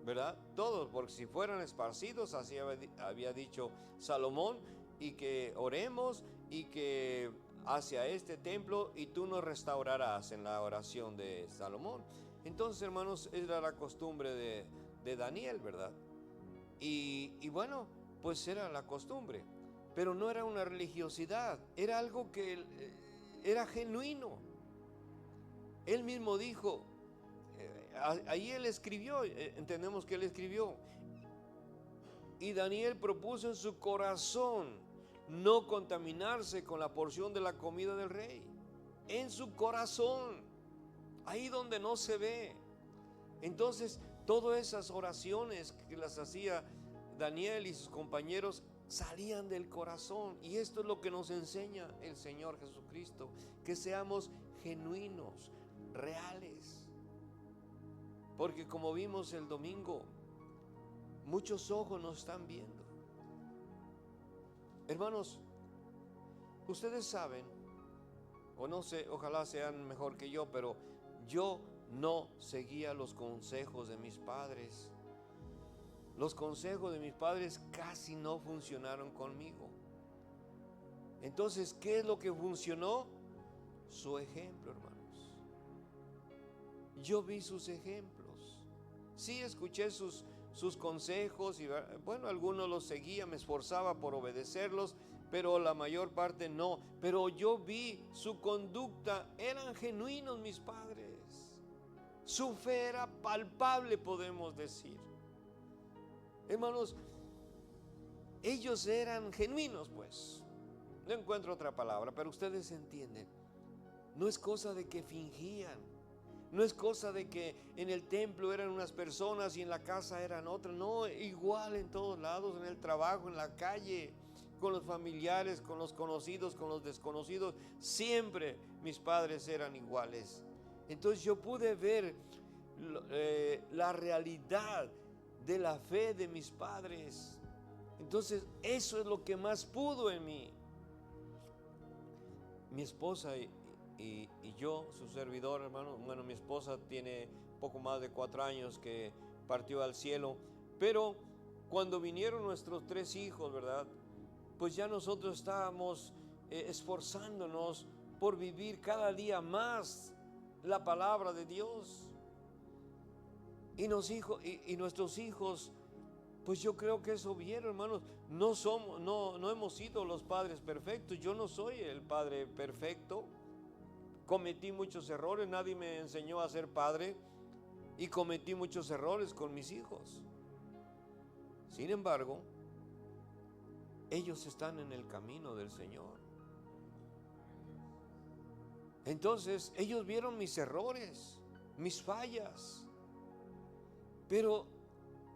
¿verdad? Todos, porque si fueran esparcidos, así había dicho Salomón, y que oremos y que hacia este templo y tú nos restaurarás, en la oración de Salomón. Entonces, hermanos, era la costumbre de Daniel, ¿verdad? Y bueno, pues era la costumbre, pero no era una religiosidad, era algo que era genuino. Él mismo dijo, ahí él escribió, entendemos que él escribió, y Daniel propuso en su corazón no contaminarse con la porción de la comida del rey. En su corazón, ahí donde no se ve. Entonces, todas esas oraciones que las hacía Daniel y sus compañeros salían del corazón. Y esto es lo que nos enseña el Señor Jesucristo, que seamos genuinos, reales. Porque como vimos el domingo, muchos ojos nos están viendo. Hermanos, ustedes saben, o no sé, ojalá sean mejor que yo, pero yo no seguía los consejos de mis padres. Los consejos de mis padres casi no funcionaron conmigo. Entonces, ¿qué es lo que funcionó? Su ejemplo, hermanos. Yo vi sus ejemplos. Sí, escuché sus consejos y bueno, algunos los seguía, me esforzaba por obedecerlos, pero la mayor parte no. Pero yo vi su conducta, eran genuinos mis padres. Su fe era palpable, podemos decir. Hermanos, ellos eran genuinos, pues. No encuentro otra palabra, pero ustedes entienden. No es cosa de que fingían. No es cosa de que en el templo eran unas personas y en la casa eran otras. No, igual en todos lados, en el trabajo, en la calle, con los familiares, con los conocidos, con los desconocidos. Siempre mis padres eran iguales. Entonces yo pude ver la realidad de la fe de mis padres. Entonces eso es lo que más pudo en mí. Mi esposa y yo, su servidor, hermano, bueno, mi esposa tiene poco más de 4 años que partió al cielo, pero cuando vinieron nuestros 3 hijos, ¿verdad? Pues ya nosotros estábamos esforzándonos por vivir cada día más la palabra de Dios. Y nuestros hijos, pues yo creo que eso vieron, hermanos. No hemos sido los padres perfectos. Yo no soy el padre perfecto. Cometí muchos errores. Nadie me enseñó a ser padre. Y cometí muchos errores con mis hijos. Sin embargo, ellos están en el camino del Señor. Entonces, ellos vieron mis errores, mis fallas. Pero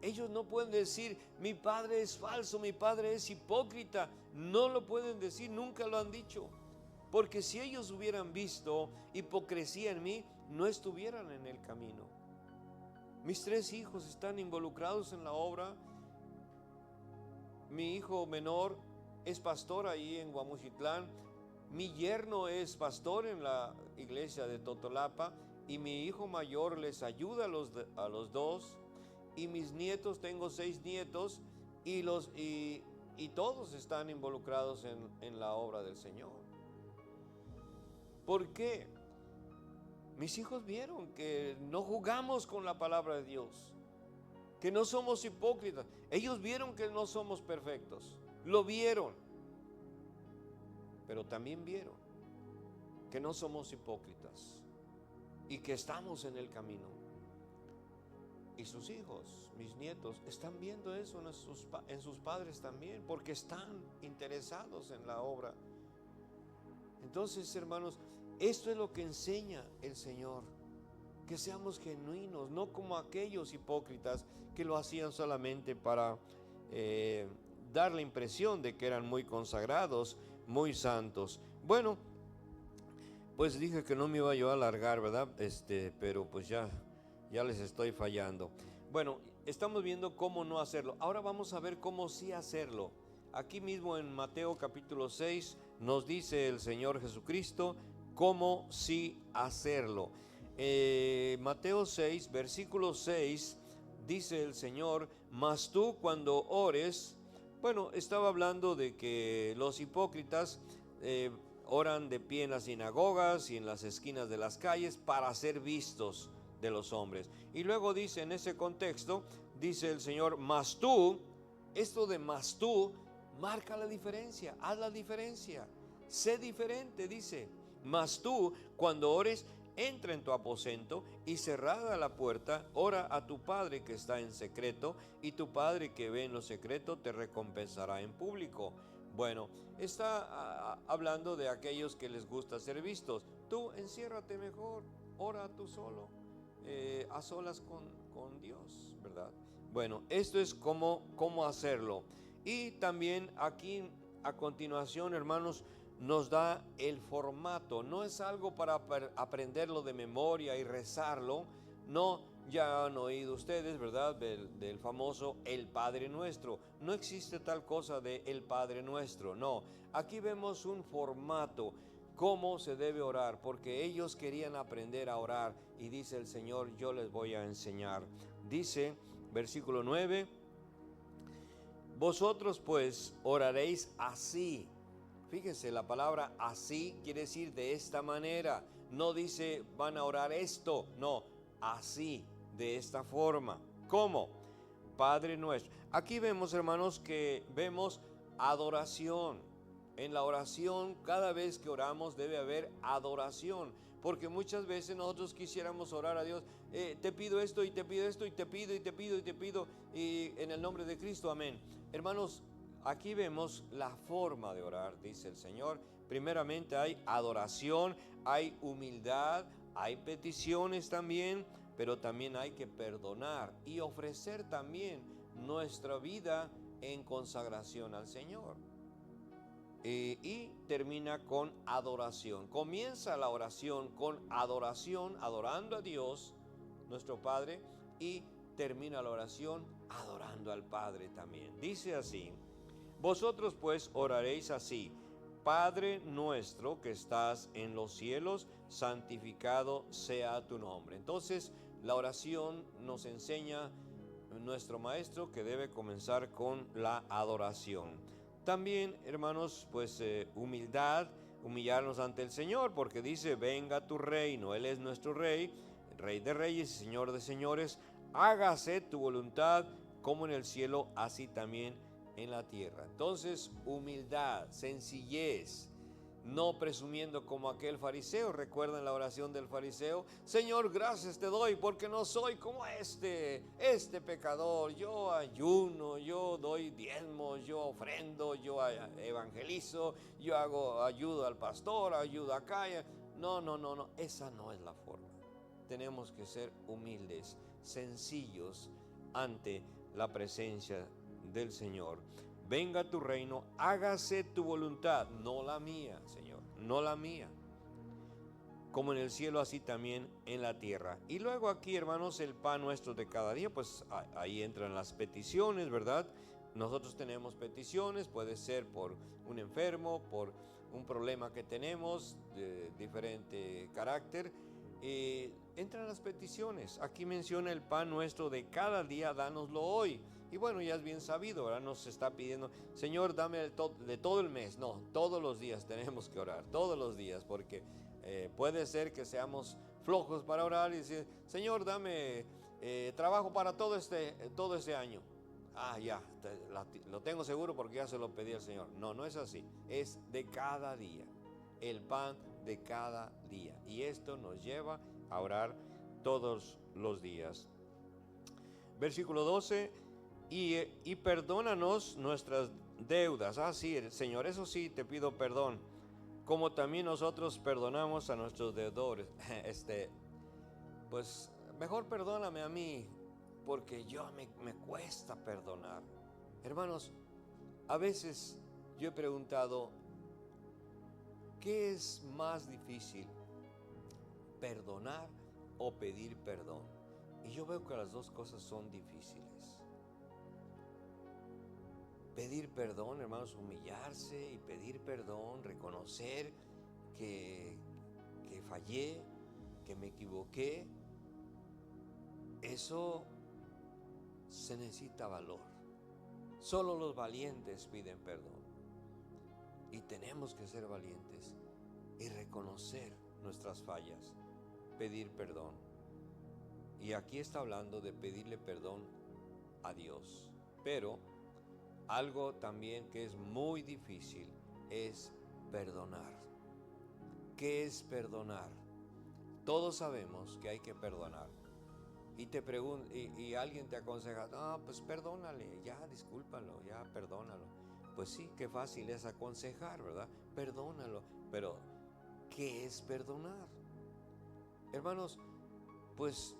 ellos no pueden decir, mi padre es falso, mi padre es hipócrita. No lo pueden decir, nunca lo han dicho. Porque si ellos hubieran visto hipocresía en mí, no estuvieran en el camino. Mis 3 hijos están involucrados en la obra. Mi hijo menor es pastor ahí en Guamuchitlán. Mi yerno es pastor en la iglesia de Totolapa. y mi hijo mayor les ayuda a los dos, y mis nietos, tengo 6 nietos, y todos están involucrados en la obra del Señor. ¿Por qué? Mis hijos vieron que no jugamos con la palabra de Dios, que no somos hipócritas. Ellos vieron que no somos perfectos, lo vieron, pero también vieron que no somos hipócritas y que estamos en el camino. Y sus hijos, mis nietos, están viendo eso en sus padres también, porque están interesados en la obra. Entonces, hermanos, esto es lo que enseña el Señor, que seamos genuinos, no como aquellos hipócritas que lo hacían solamente para dar la impresión de que eran muy consagrados, muy santos. Bueno, pues dije que no me iba yo a alargar, ¿verdad? Pero pues ya les estoy fallando. Bueno, estamos viendo cómo no hacerlo. Ahora vamos a ver cómo sí hacerlo. Aquí mismo en Mateo capítulo 6 nos dice el Señor Jesucristo cómo sí hacerlo. Mateo 6, versículo 6, dice el Señor: mas tú cuando ores. Bueno, estaba hablando de que los hipócritas oran de pie en las sinagogas y en las esquinas de las calles para ser vistos de los hombres. Y luego dice, en ese contexto, dice el Señor: mas tú, esto de mas tú, marca la diferencia, haz la diferencia, sé diferente, dice. Mas tú, cuando ores, entra en tu aposento y cerrada la puerta, ora a tu Padre que está en secreto, y tu Padre que ve en lo secreto te recompensará en público. Bueno, está hablando de aquellos que les gusta ser vistos. Tú enciérrate mejor, ora tú solo, a solas con Dios, ¿verdad? Bueno, esto es cómo hacerlo. Y también aquí a continuación, hermanos, nos da el formato. No es algo para aprenderlo de memoria y rezarlo. No, ya han oído ustedes, ¿verdad?, del famoso El Padre Nuestro. No existe tal cosa de El Padre Nuestro, no. Aquí vemos un formato, cómo se debe orar, porque ellos querían aprender a orar, y dice el Señor: yo les voy a enseñar. Dice, versículo 9: vosotros pues oraréis así. Fíjense, la palabra así quiere decir de esta manera. No dice van a orar esto, no, así, de esta forma. ¿Cómo? Padre nuestro. Aquí vemos, hermanos, que vemos adoración. En la oración, cada vez que oramos debe haber adoración, porque muchas veces nosotros quisiéramos orar a Dios: te pido esto y te pido esto y te pido y te pido y te pido, y en el nombre de Cristo, amén. Hermanos, aquí vemos la forma de orar, dice el Señor. Primeramente hay adoración, hay humildad, hay peticiones también, pero también hay que perdonar y ofrecer también nuestra vida en consagración al Señor. Y termina con adoración. Comienza la oración con adoración, adorando a Dios, nuestro Padre, y termina la oración adorando al Padre también. Dice así: vosotros pues oraréis así: Padre nuestro que estás en los cielos, santificado sea tu nombre. Entonces, la oración nos enseña nuestro maestro que debe comenzar con la adoración. También, hermanos, pues humillarnos ante el Señor, porque dice: venga tu reino. Él es nuestro Rey, Rey de reyes y Señor de señores. Hágase tu voluntad como en el cielo, así también en la tierra. Entonces, humildad, sencillez, no presumiendo como aquel fariseo. ¿Recuerdan la oración del fariseo? Señor, gracias te doy porque no soy como este pecador. Yo ayuno, yo doy diezmos, yo ofrendo, yo evangelizo, yo ayudo al pastor, ayudo acá. No, esa no es la forma. Tenemos que ser humildes, sencillos ante la presencia del Señor. Venga tu reino, hágase tu voluntad, no la mía, Señor, no la mía. Como en el cielo, así también en la tierra. Y luego aquí, hermanos, el pan nuestro de cada día, pues ahí entran las peticiones, ¿verdad? Nosotros tenemos peticiones, puede ser por un enfermo, por un problema que tenemos de diferente carácter. entran las peticiones. Aquí menciona el pan nuestro de cada día, dánoslo hoy. Y bueno, ya es bien sabido, ¿verdad? Nos está pidiendo, Señor, dame de todo el mes. No, todos los días tenemos que orar, todos los días, porque puede ser que seamos flojos para orar y decir, Señor, dame trabajo para todo este año. Ah, ya, lo tengo seguro porque ya se lo pedí al Señor. No, no es así, es de cada día, el pan de cada día. Y esto nos lleva a orar todos los días. Versículo 12, y perdónanos nuestras deudas. Ah, sí, Señor, eso sí, te pido perdón, como también nosotros perdonamos a nuestros deudores. Pues mejor perdóname a mí, porque me cuesta perdonar. Hermanos, a veces yo he preguntado, ¿qué es más difícil, perdonar o pedir perdón? Y yo veo que las dos cosas son difíciles. Pedir perdón, hermanos, humillarse y pedir perdón, reconocer que fallé, que me equivoqué, eso se necesita valor. Solo los valientes piden perdón. Y tenemos que ser valientes y reconocer nuestras fallas, pedir perdón. Y aquí está hablando de pedirle perdón a Dios. Pero algo también que es muy difícil es perdonar. ¿Qué es perdonar? Todos sabemos que hay que perdonar. Y te y alguien te aconseja, no, pues perdónale, ya discúlpalo, ya perdónalo. Pues sí, qué fácil es aconsejar, ¿verdad? Perdónalo. Pero, ¿qué es perdonar? Hermanos, pues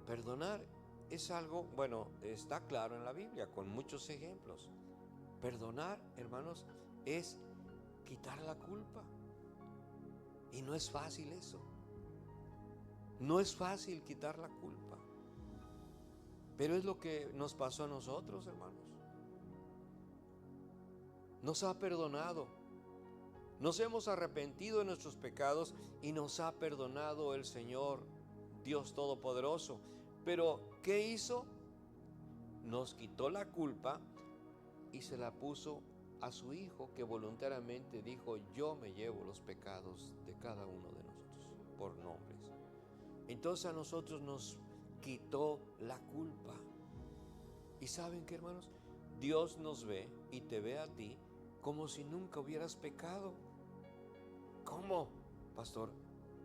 perdonar es algo, bueno, está claro en la Biblia con muchos ejemplos. Perdonar, hermanos, es quitar la culpa. Y no es fácil eso. No es fácil quitar la culpa. Pero es lo que nos pasó a nosotros, hermanos. Nos ha perdonado. Nos hemos arrepentido de nuestros pecados y nos ha perdonado el Señor, Dios Todopoderoso. Pero, ¿qué hizo? Nos quitó la culpa y se la puso a su Hijo, que voluntariamente dijo, yo me llevo los pecados de cada uno de nosotros, por nombres. Entonces a nosotros nos quitó la culpa. ¿Y saben qué, hermanos? Dios nos ve y te ve a ti como si nunca hubieras pecado. ¿Cómo, pastor?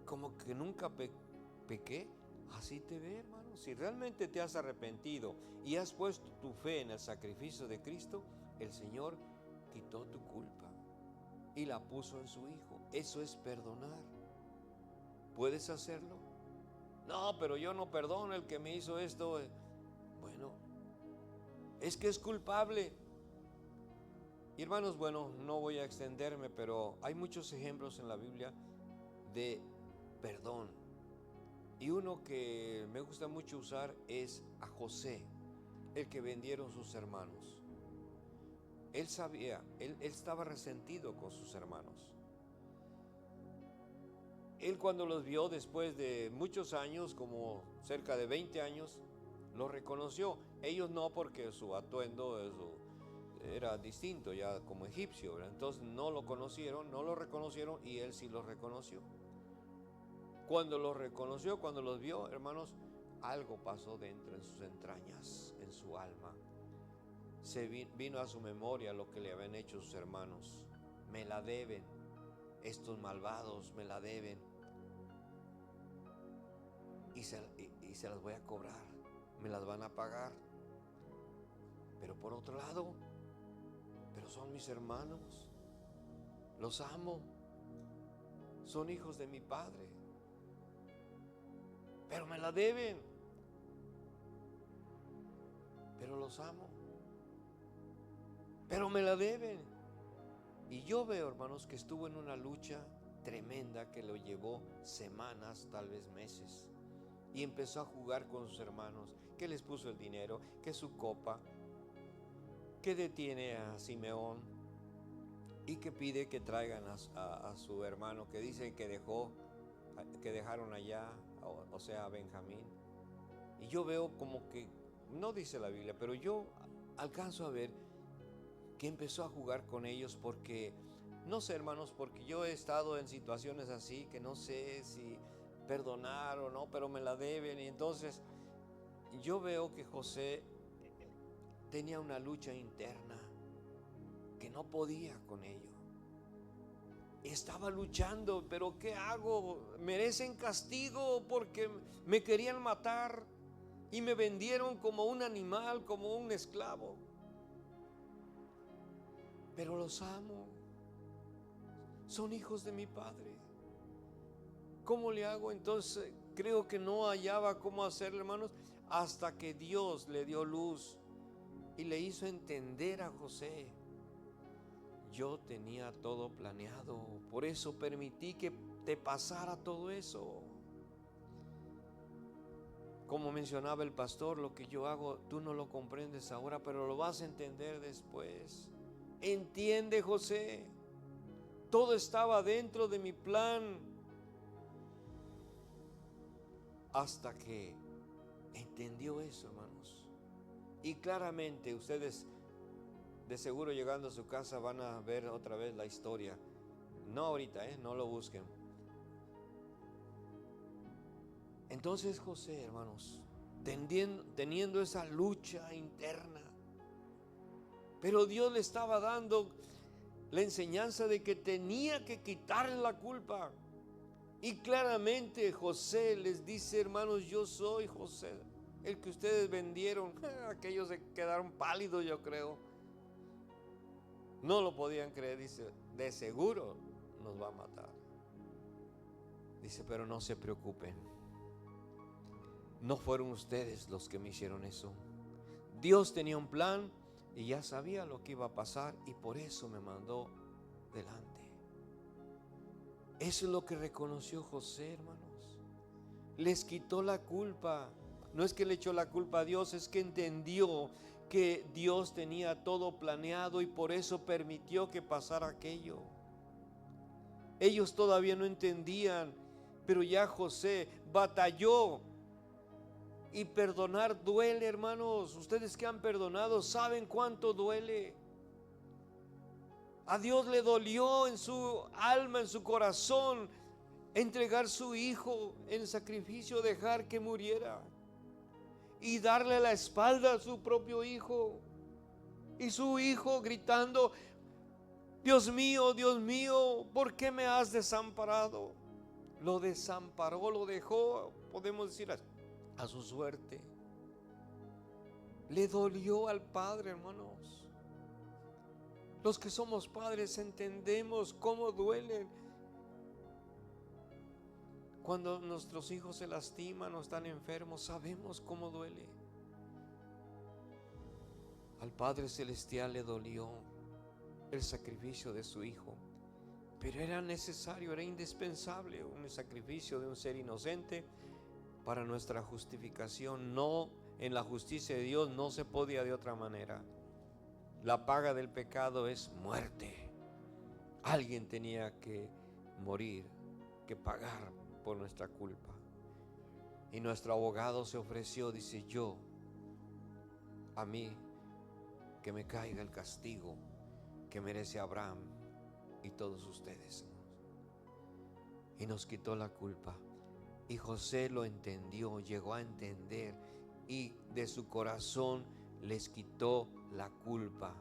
¿Cómo que nunca pequé? Así te ve, hermano. Si realmente te has arrepentido y has puesto tu fe en el sacrificio de Cristo, el Señor quitó tu culpa y la puso en su Hijo. Eso es perdonar. ¿Puedes hacerlo? No, pero yo no perdono el que me hizo esto. Bueno, es que es culpable. Y hermanos, bueno, no voy a extenderme, pero hay muchos ejemplos en la Biblia de perdón. Y uno que me gusta mucho usar es a José, el que vendieron sus hermanos. Él sabía, él estaba resentido con sus hermanos. Él, cuando los vio después de muchos años, como cerca de 20 años, los reconoció. Ellos no, porque su atuendo era distinto, ya como egipcio, ¿verdad? Entonces no lo conocieron, no lo reconocieron, y él sí los reconoció. Cuando los reconoció, cuando los vio, hermanos, algo pasó dentro, en sus entrañas, en su alma. Vino a su memoria lo que le habían hecho sus hermanos. Me la deben, estos malvados me la deben, y se las voy a cobrar, me las van a pagar. Pero por otro lado, pero son mis hermanos, los amo, son hijos de mi Padre, pero me la deben, pero los amo, pero me la deben. Y yo veo, hermanos, que estuvo en una lucha tremenda que lo llevó semanas, tal vez meses, y empezó a jugar con sus hermanos, que les puso el dinero, que su copa, que detiene a Simeón y que pide que traigan a su hermano, que dice que dejaron allá o sea, a Benjamín. Y yo veo como que, no dice la Biblia, pero yo alcanzo a ver que empezó a jugar con ellos porque, no sé, hermanos, porque yo he estado en situaciones así que no sé si perdonar o no, pero me la deben. Y entonces yo veo que José tenía una lucha interna que no podía con ello. Estaba luchando, pero ¿qué hago? Merecen castigo porque me querían matar y me vendieron como un animal, como un esclavo. Pero los amo. Son hijos de mi padre. ¿Cómo le hago? Entonces creo que no hallaba cómo hacerlo, hermanos, hasta que Dios le dio luz y le hizo entender a José: yo tenía todo planeado, por eso permití que te pasara todo eso. Como mencionaba el pastor, lo que yo hago, tú no lo comprendes ahora, pero lo vas a entender después. Entiende, José, todo estaba dentro de mi plan. Hasta que entendió eso, hermanos. Y claramente ustedes, de seguro, llegando a su casa, van a ver otra vez la historia. No ahorita, no lo busquen. Entonces José, hermanos, teniendo esa lucha interna, pero Dios le estaba dando la enseñanza de que tenía que quitarle la culpa. Y claramente José les dice: hermanos, yo soy José, el que ustedes vendieron. Aquellos se quedaron pálidos, yo creo. No lo podían creer. Dice: de seguro nos va a matar. Dice: pero no se preocupen. No fueron ustedes los que me hicieron eso. Dios tenía un plan y ya sabía lo que iba a pasar, y por eso me mandó delante. Eso es lo que reconoció José, hermanos. Les quitó la culpa. No es que le echó la culpa a Dios, es que entendió que Dios tenía todo planeado y por eso permitió que pasara aquello. Ellos todavía no entendían, pero ya José batalló. Y perdonar duele, hermanos. Ustedes que han perdonado saben cuánto duele. A Dios le dolió en su alma, en su corazón, entregar su hijo en sacrificio, dejar que muriera y darle la espalda a su propio hijo. Y su hijo gritando: Dios mío, ¿por qué me has desamparado? Lo desamparó, lo dejó, podemos decir, a su suerte. Le dolió al padre, hermanos. Los que somos padres entendemos cómo duele cuando nuestros hijos se lastiman o están enfermos. Sabemos cómo duele. Al Padre Celestial le dolió el sacrificio de su hijo, pero era necesario, era indispensable un sacrificio de un ser inocente para nuestra justificación. No, en la justicia de Dios no se podía de otra manera. La paga del pecado es muerte. Alguien tenía que morir, que pagar por nuestra culpa. Y nuestro abogado se ofreció, dice: yo, a mí, que me caiga el castigo que merece Abraham y todos ustedes. Y nos quitó la culpa. Y José lo entendió, llegó a entender, y de su corazón les quitó la culpa.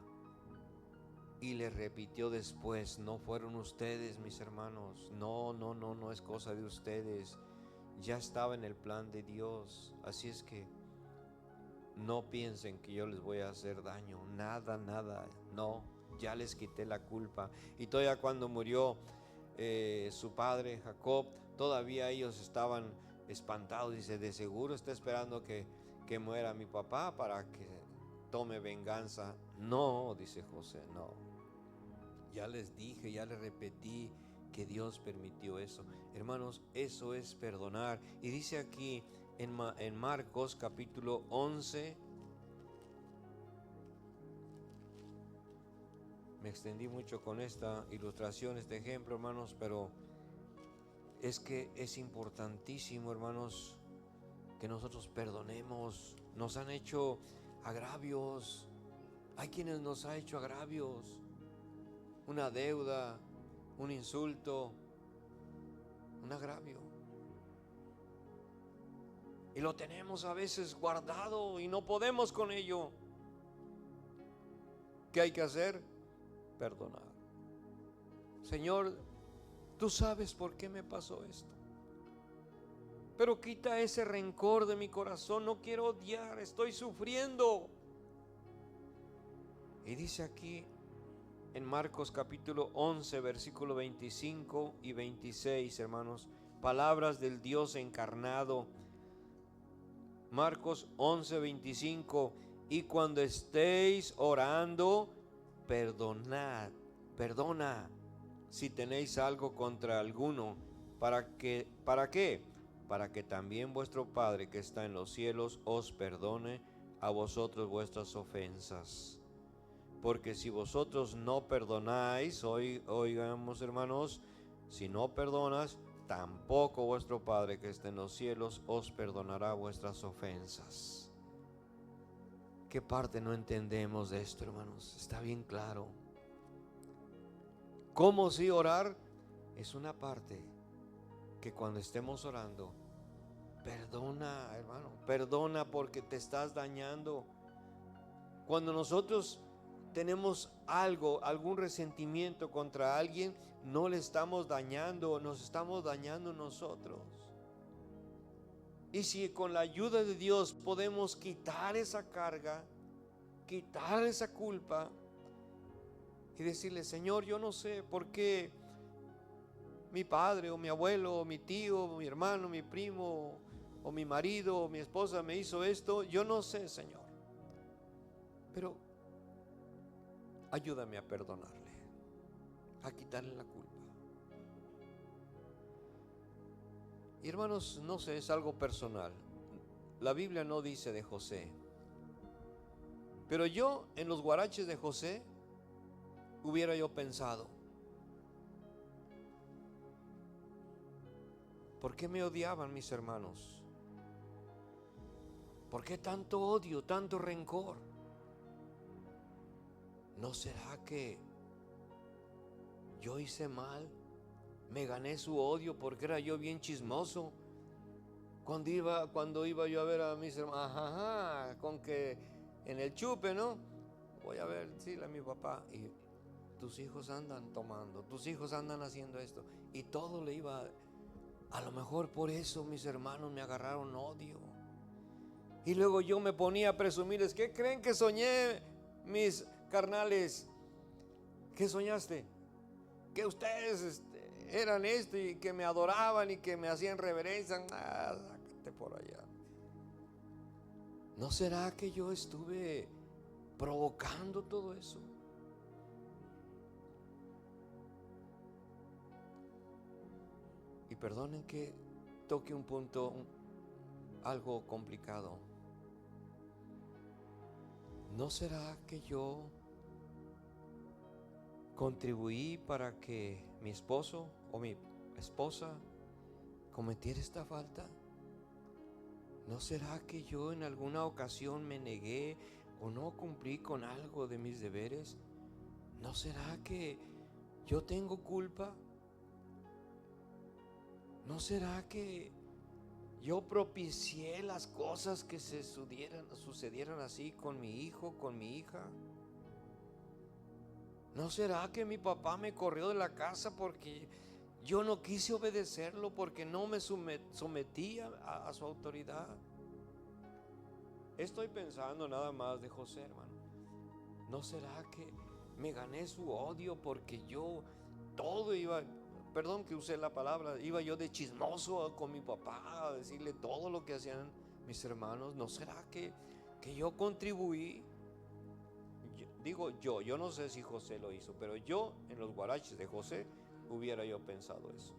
Y le repitió después: no fueron ustedes, mis hermanos. No es cosa de ustedes. Ya estaba en el plan de Dios. Así es que no piensen que yo les voy a hacer daño. Nada. No, ya les quité la culpa. Y todavía cuando murió su padre Jacob, todavía ellos estaban espantados. Dice: de seguro está esperando que muera mi papá para que tome venganza. No, dice José, no. Ya les dije, ya les repetí que Dios permitió eso. Hermanos, eso es perdonar. Y dice aquí en Marcos capítulo 11. Me extendí mucho con esta ilustración, este ejemplo, hermanos, pero es que es importantísimo, hermanos, que nosotros perdonemos. Nos han hecho agravios. Hay quienes nos han hecho agravios, una deuda, un insulto, un agravio. Y lo tenemos a veces guardado y no podemos con ello. ¿Qué hay que hacer? Perdonar. Señor, tú sabes por qué me pasó esto. Pero quita ese rencor de mi corazón. No quiero odiar, estoy sufriendo. Y dice aquí en Marcos capítulo 11, versículo 25 y 26, hermanos, palabras del Dios encarnado. Marcos 11, 25, y cuando estéis orando, perdona si tenéis algo contra alguno, ¿para qué? Para que también vuestro Padre que está en los cielos os perdone a vosotros vuestras ofensas. Porque si vosotros no perdonáis, oigamos hermanos, si no perdonas, tampoco vuestro Padre que está en los cielos os perdonará vuestras ofensas. ¿Qué parte no entendemos de esto, hermanos? Está bien claro. ¿Cómo sí orar? Es una parte que cuando estemos orando, perdona, hermano, perdona porque te estás dañando. Cuando nosotros tenemos algún resentimiento contra alguien, no le estamos dañando, nos estamos dañando nosotros. Y si con la ayuda de Dios podemos quitar esa carga, quitar esa culpa y decirle, Señor, yo no sé por qué mi padre o mi abuelo o mi tío o mi hermano, mi primo o mi marido o mi esposa me hizo esto, yo no sé, Señor, pero ayúdame a perdonarle, a quitarle la culpa. Y hermanos, no sé, es algo personal. La Biblia no dice de José, pero yo en los guaraches de José hubiera yo pensado, ¿por qué me odiaban mis hermanos? ¿Por qué tanto odio, tanto rencor? ¿No será que yo hice mal? Me gané su odio porque era yo bien chismoso. Cuando iba yo a ver a mis hermanos, con que en el chupe, ¿no? Voy a ver, sí, a mi papá. Y tus hijos andan tomando, tus hijos andan haciendo esto. Y todo le iba, a lo mejor por eso mis hermanos me agarraron odio. Y luego yo me ponía a presumirles, ¿qué creen que soñé, mis carnales? ¿Qué soñaste? Que ustedes eran esto y que me adoraban y que me hacían reverencia. Sácate por allá. ¿No será que yo estuve provocando todo eso? Y perdonen que toque un punto algo complicado. ¿No será que yo contribuí para que mi esposo o mi esposa cometiera esta falta? ¿No será que yo en alguna ocasión me negué o no cumplí con algo de mis deberes? ¿No será que yo tengo culpa? ¿No será que yo propicié las cosas que sucedieran así con mi hijo, con mi hija? ¿No será que mi papá me corrió de la casa porque yo no quise obedecerlo, porque no me sometía a su autoridad? Estoy pensando nada más de José, hermano. ¿No será que me gané su odio porque yo todo iba, perdón que usé la palabra, iba yo de chismoso con mi papá a decirle todo lo que hacían mis hermanos? ¿No será que yo contribuí? Yo no sé si José lo hizo, pero yo en los guaraches de José hubiera yo pensado eso.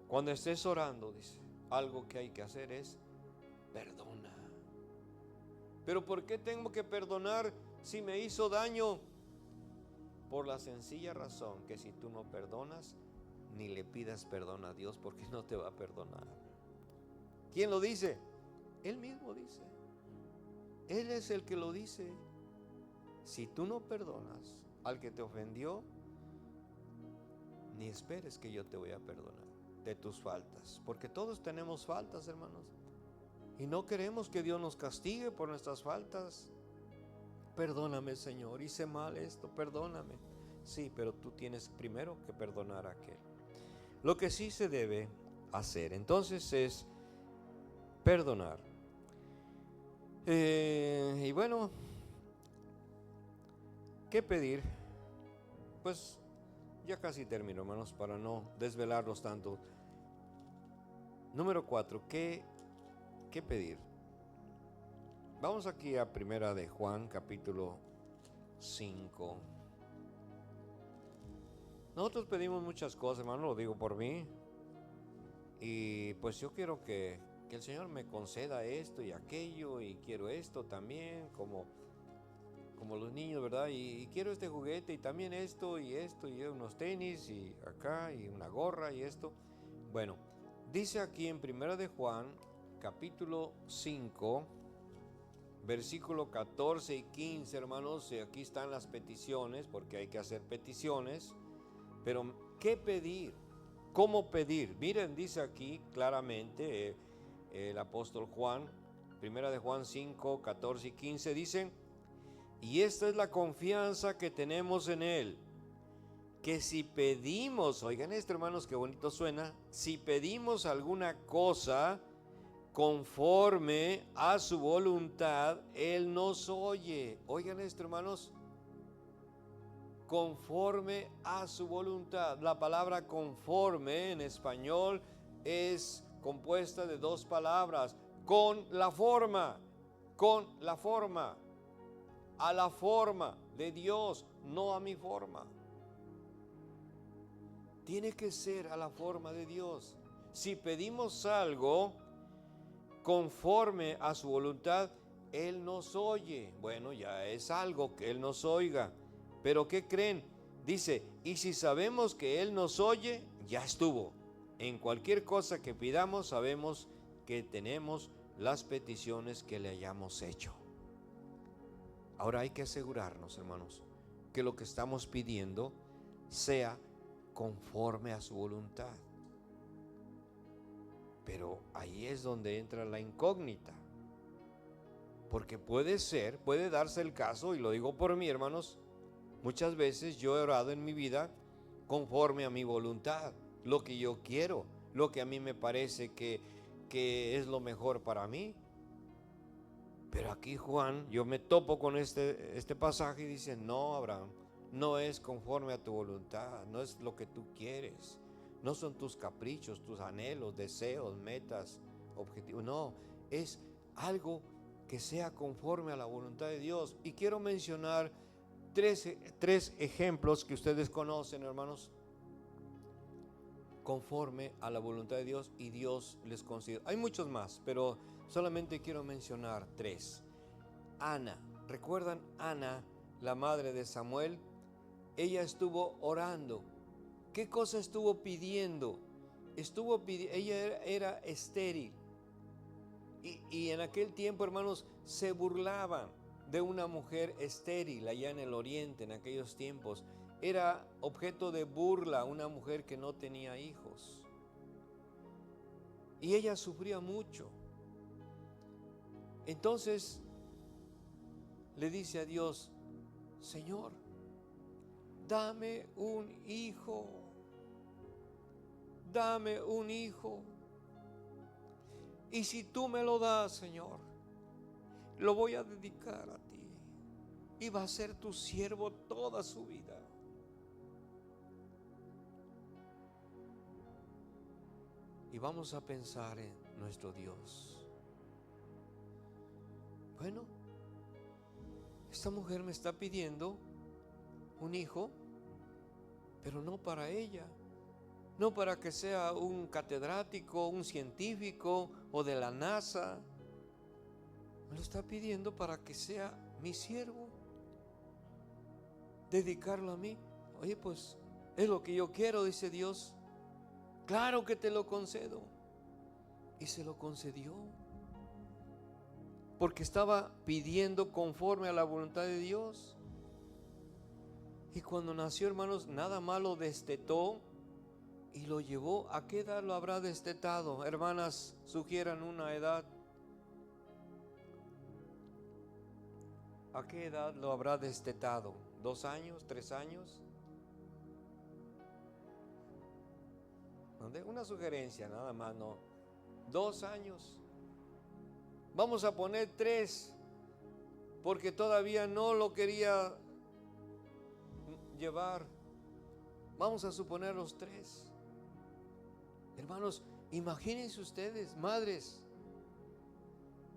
Cuando estés orando, dice, algo que hay que hacer es perdona. Pero ¿por qué tengo que perdonar si me hizo daño? por la sencilla razón que si tú no perdonas, ni le pidas perdón a Dios porque no te va a perdonar. ¿Quién lo dice? Él mismo dice. Él es el que lo dice. Si tú no perdonas al que te ofendió, ni esperes que yo te voy a perdonar de tus faltas, porque todos tenemos faltas, hermanos, y no queremos que Dios nos castigue por nuestras faltas. Perdóname, Señor, hice mal esto, perdóname. Sí, pero tú tienes primero que perdonar a aquel. Lo que sí se debe hacer entonces es perdonar. Y bueno, ¿qué pedir? Pues ya casi termino, hermanos, para no desvelarlos tanto. Número 4, ¿qué pedir? Vamos aquí a Primera de Juan, capítulo 5. Nosotros pedimos muchas cosas, hermano, lo digo por mí. Y pues yo quiero que el Señor me conceda esto y aquello, y quiero esto también, como los niños, ¿verdad? Y quiero este juguete, y también esto, y unos tenis, y acá, y una gorra, y esto. Bueno, dice aquí en Primera de Juan, capítulo 5, versículo 14 y 15, hermanos, y aquí están las peticiones, porque hay que hacer peticiones. Pero, ¿qué pedir? ¿Cómo pedir? Miren, dice aquí claramente el apóstol Juan, Primera de Juan 5, 14 y 15, dicen: y esta es la confianza que tenemos en Él, que si pedimos, oigan esto, hermanos, qué bonito suena, si pedimos alguna cosa conforme a su voluntad, Él nos oye. Oigan esto, hermanos, conforme a su voluntad. La palabra conforme en español es compuesta de dos palabras: con la forma, a la forma de Dios, no a mi forma. Tiene que ser a la forma de Dios. Si pedimos algo conforme a su voluntad, Él nos oye. Bueno, ya es algo que Él nos oiga. Pero ¿qué creen? Dice, y si sabemos que Él nos oye, ya estuvo. En cualquier cosa que pidamos, sabemos que tenemos las peticiones que le hayamos hecho. Ahora hay que asegurarnos, hermanos, que lo que estamos pidiendo sea conforme a su voluntad. Pero ahí es donde entra la incógnita. Porque puede darse el caso, y lo digo por mí, hermanos, muchas veces yo he orado en mi vida conforme a mi voluntad, lo que yo quiero, lo que a mí me parece que es lo mejor para mí. Pero aquí Juan, yo me topo con este pasaje y dice: no, Abraham, no es conforme a tu voluntad, no es lo que tú quieres, no son tus caprichos, tus anhelos, deseos, metas, objetivos, no, es algo que sea conforme a la voluntad de Dios. Y quiero mencionar tres ejemplos que ustedes conocen, hermanos, conforme a la voluntad de Dios, y Dios les concedió. Hay muchos más, pero solamente quiero mencionar tres. Ana, ¿recuerdan Ana, la madre de Samuel? Ella estuvo orando. ¿Qué cosa estuvo pidiendo? Ella era estéril. Y en aquel tiempo, hermanos, se burlaban de una mujer estéril allá en el oriente, en aquellos tiempos. Era objeto de burla una mujer que no tenía hijos. Y ella sufría mucho. Entonces le dice a Dios: Señor, dame un hijo. Dame un hijo. Y si tú me lo das, Señor, lo voy a dedicar a ti. Y va a ser tu siervo toda su vida. Y vamos a pensar en nuestro Dios. Bueno, esta mujer me está pidiendo un hijo, pero no para ella, no para que sea un catedrático, un científico o de la NASA. Me lo está pidiendo para que sea mi siervo. dedicarlo a mí. Oye, pues es lo que yo quiero, dice Dios. Claro que te lo concedo. Y se lo concedió. Porque estaba pidiendo conforme a la voluntad de Dios. Y cuando nació, hermanos, nada más lo destetó y lo llevó. ¿A qué edad lo habrá destetado? Hermanas, sugieran una edad. ¿A qué edad lo habrá destetado? ¿2 años? ¿3 años? Una sugerencia, nada más, no. 2 años. Vamos a poner 3, porque todavía no lo quería llevar. Vamos a suponer los 3. Hermanos, imagínense ustedes, madres,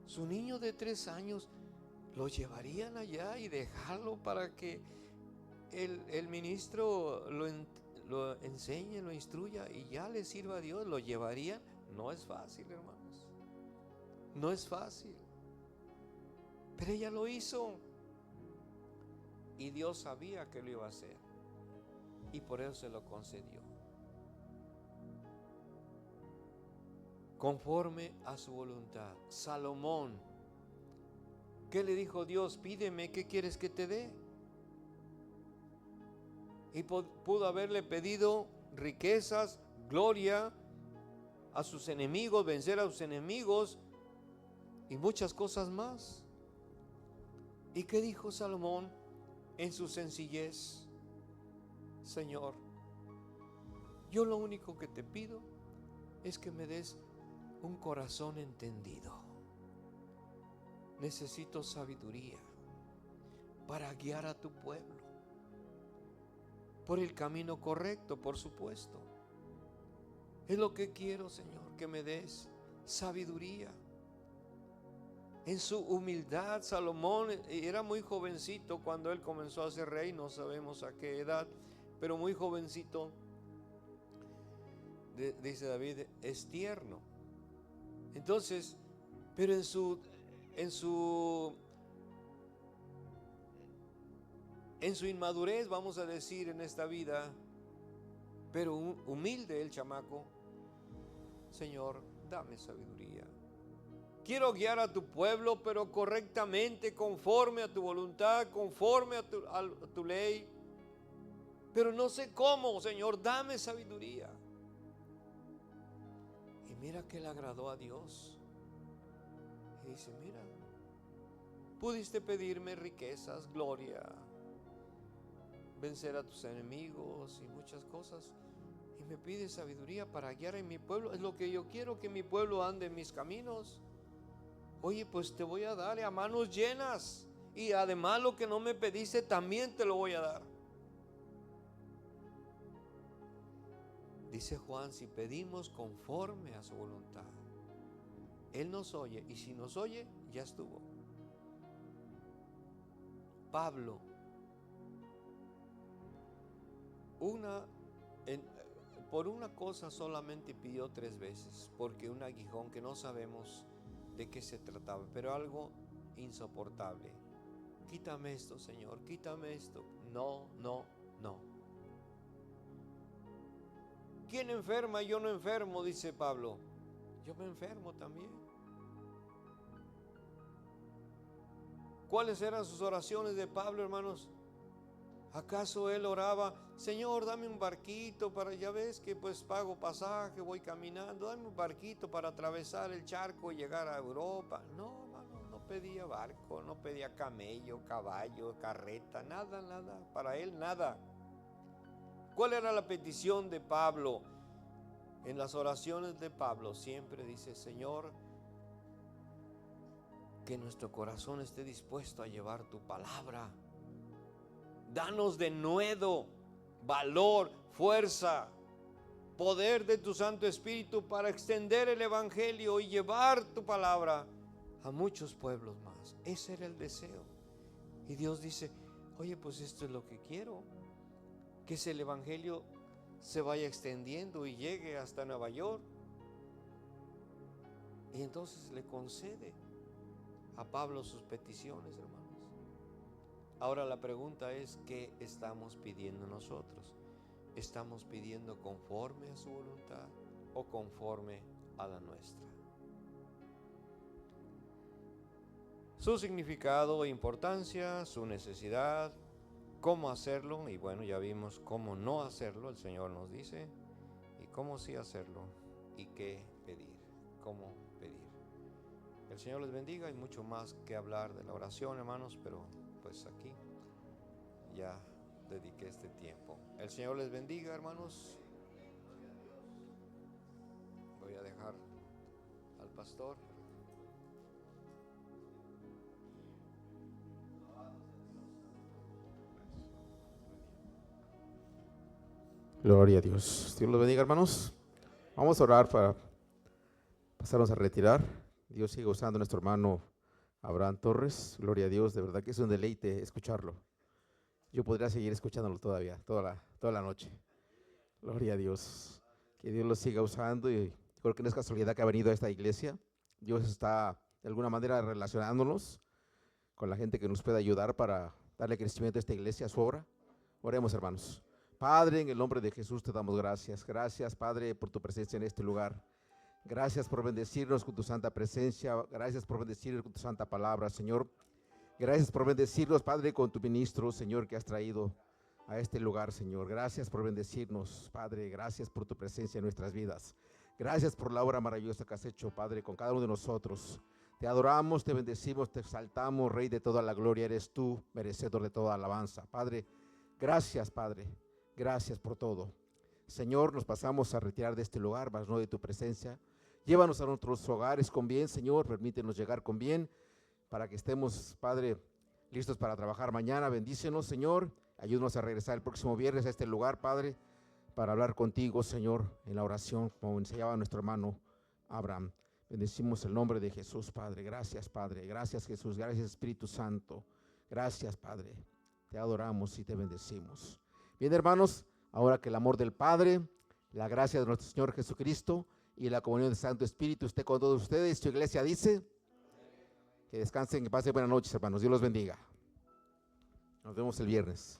su niño de 3 años lo llevarían allá y dejarlo para que el ministro lo enseñe, lo instruya y ya le sirva a Dios. Lo llevarían. No es fácil, hermanos. No es fácil. Pero ella lo hizo. Y Dios sabía que lo iba a hacer. Y por eso se lo concedió. Conforme a su voluntad. Salomón, ¿qué le dijo Dios? Pídeme, ¿qué quieres que te dé? Y pudo haberle pedido riquezas, gloria a sus enemigos, vencer a sus enemigos y muchas cosas más. ¿Y qué dijo Salomón en su sencillez? Señor, yo lo único que te pido es que me des un corazón entendido. Necesito sabiduría para guiar a tu pueblo por el camino correcto, por supuesto. Es lo que quiero, Señor, que me des sabiduría. En su humildad, Salomón era muy jovencito cuando él comenzó a ser rey, no sabemos a qué edad, pero muy jovencito. Dice David, es tierno. Entonces, pero en su inmadurez, vamos a decir, en esta vida, pero humilde el chamaco. Señor, dame sabiduría. Quiero guiar a tu pueblo, pero correctamente, conforme a tu voluntad, conforme a tu ley. Pero no sé cómo, Señor, dame sabiduría. Y mira que le agradó a Dios. Y dice, mira, pudiste pedirme riquezas, gloria, vencer a tus enemigos y muchas cosas. Y me pides sabiduría para guiar a mi pueblo. Es lo que yo quiero, que mi pueblo ande en mis caminos. Oye, pues te voy a dar a manos llenas. Y además lo que no me pediste también te lo voy a dar. Dice Juan, si pedimos conforme a su voluntad, Él nos oye. Y si nos oye, ya estuvo. Pablo, por una cosa solamente pidió 3 veces, porque un aguijón que no sabemos de qué se trataba, pero algo insoportable. Quítame esto, Señor, quítame esto. No, no, no. ¿Quién enferma? Yo no enfermo, dice Pablo. Yo me enfermo también. ¿Cuáles eran sus oraciones de Pablo, hermanos? ¿Acaso él oraba, Señor, dame un barquito para, ya ves que pues pago pasaje, voy caminando, dame un barquito para atravesar el charco y llegar a Europa? No, hermano, no pedía barco, no pedía camello, caballo, carreta, nada, nada, para él nada. ¿Cuál era la petición de Pablo? En las oraciones de Pablo siempre dice, Señor, que nuestro corazón esté dispuesto a llevar tu palabra. Danos de nuevo valor, fuerza, poder de tu Santo Espíritu para extender el Evangelio y llevar tu palabra a muchos pueblos más. Ese era el deseo. Y Dios dice, oye, pues esto es lo que quiero, que el Evangelio se vaya extendiendo y llegue hasta Nueva York. Y entonces le concede a Pablo sus peticiones, hermanos. Ahora la pregunta es, ¿qué estamos pidiendo nosotros? ¿Estamos pidiendo conforme a su voluntad o conforme a la nuestra? Su significado e importancia, su necesidad, cómo hacerlo, y bueno, ya vimos cómo no hacerlo, el Señor nos dice, y cómo sí hacerlo, y qué pedir, cómo pedir. El Señor les bendiga. Hay mucho más que hablar de la oración, hermanos, pero pues aquí ya dediqué este tiempo. El Señor les bendiga, hermanos. Voy a dejar al pastor. Gloria a Dios. Dios los bendiga, hermanos. Vamos a orar para pasarnos a retirar. Dios sigue usando a nuestro hermano Abraham Torres. Gloria a Dios, de verdad que es un deleite escucharlo. Yo podría seguir escuchándolo todavía, toda la noche. Gloria a Dios. Que Dios lo siga usando, y creo que no es casualidad que ha venido a esta iglesia. Dios está de alguna manera relacionándonos con la gente que nos puede ayudar para darle crecimiento a esta iglesia, a su obra. Oremos, hermanos. Padre, en el nombre de Jesús te damos gracias. Gracias, Padre, por tu presencia en este lugar. Gracias por bendecirnos con tu santa presencia. Gracias por bendecirnos con tu santa palabra, Señor. Gracias por bendecirnos, Padre, con tu ministro, Señor, que has traído a este lugar, Señor. Gracias por bendecirnos, Padre. Gracias por tu presencia en nuestras vidas. Gracias por la obra maravillosa que has hecho, Padre, con cada uno de nosotros. Te adoramos, te bendecimos, te exaltamos, Rey de toda la gloria. Eres tú, merecedor de toda alabanza. Padre, gracias, Padre. Gracias por todo. Señor, nos pasamos a retirar de este lugar, mas no de tu presencia. Llévanos a nuestros hogares con bien, Señor. Permítenos llegar con bien para que estemos, Padre, listos para trabajar mañana. Bendícenos, Señor. Ayúdanos a regresar el próximo viernes a este lugar, Padre, para hablar contigo, Señor, en la oración, como enseñaba nuestro hermano Abraham. Bendecimos el nombre de Jesús, Padre. Gracias, Padre. Gracias, Jesús. Gracias, Espíritu Santo. Gracias, Padre. Te adoramos y te bendecimos. Bien, hermanos, ahora que el amor del Padre, la gracia de nuestro Señor Jesucristo y la comunión del Santo Espíritu esté con todos ustedes. Su iglesia dice que descansen, que pasen buenas noches, hermanos. Dios los bendiga. Nos vemos el viernes.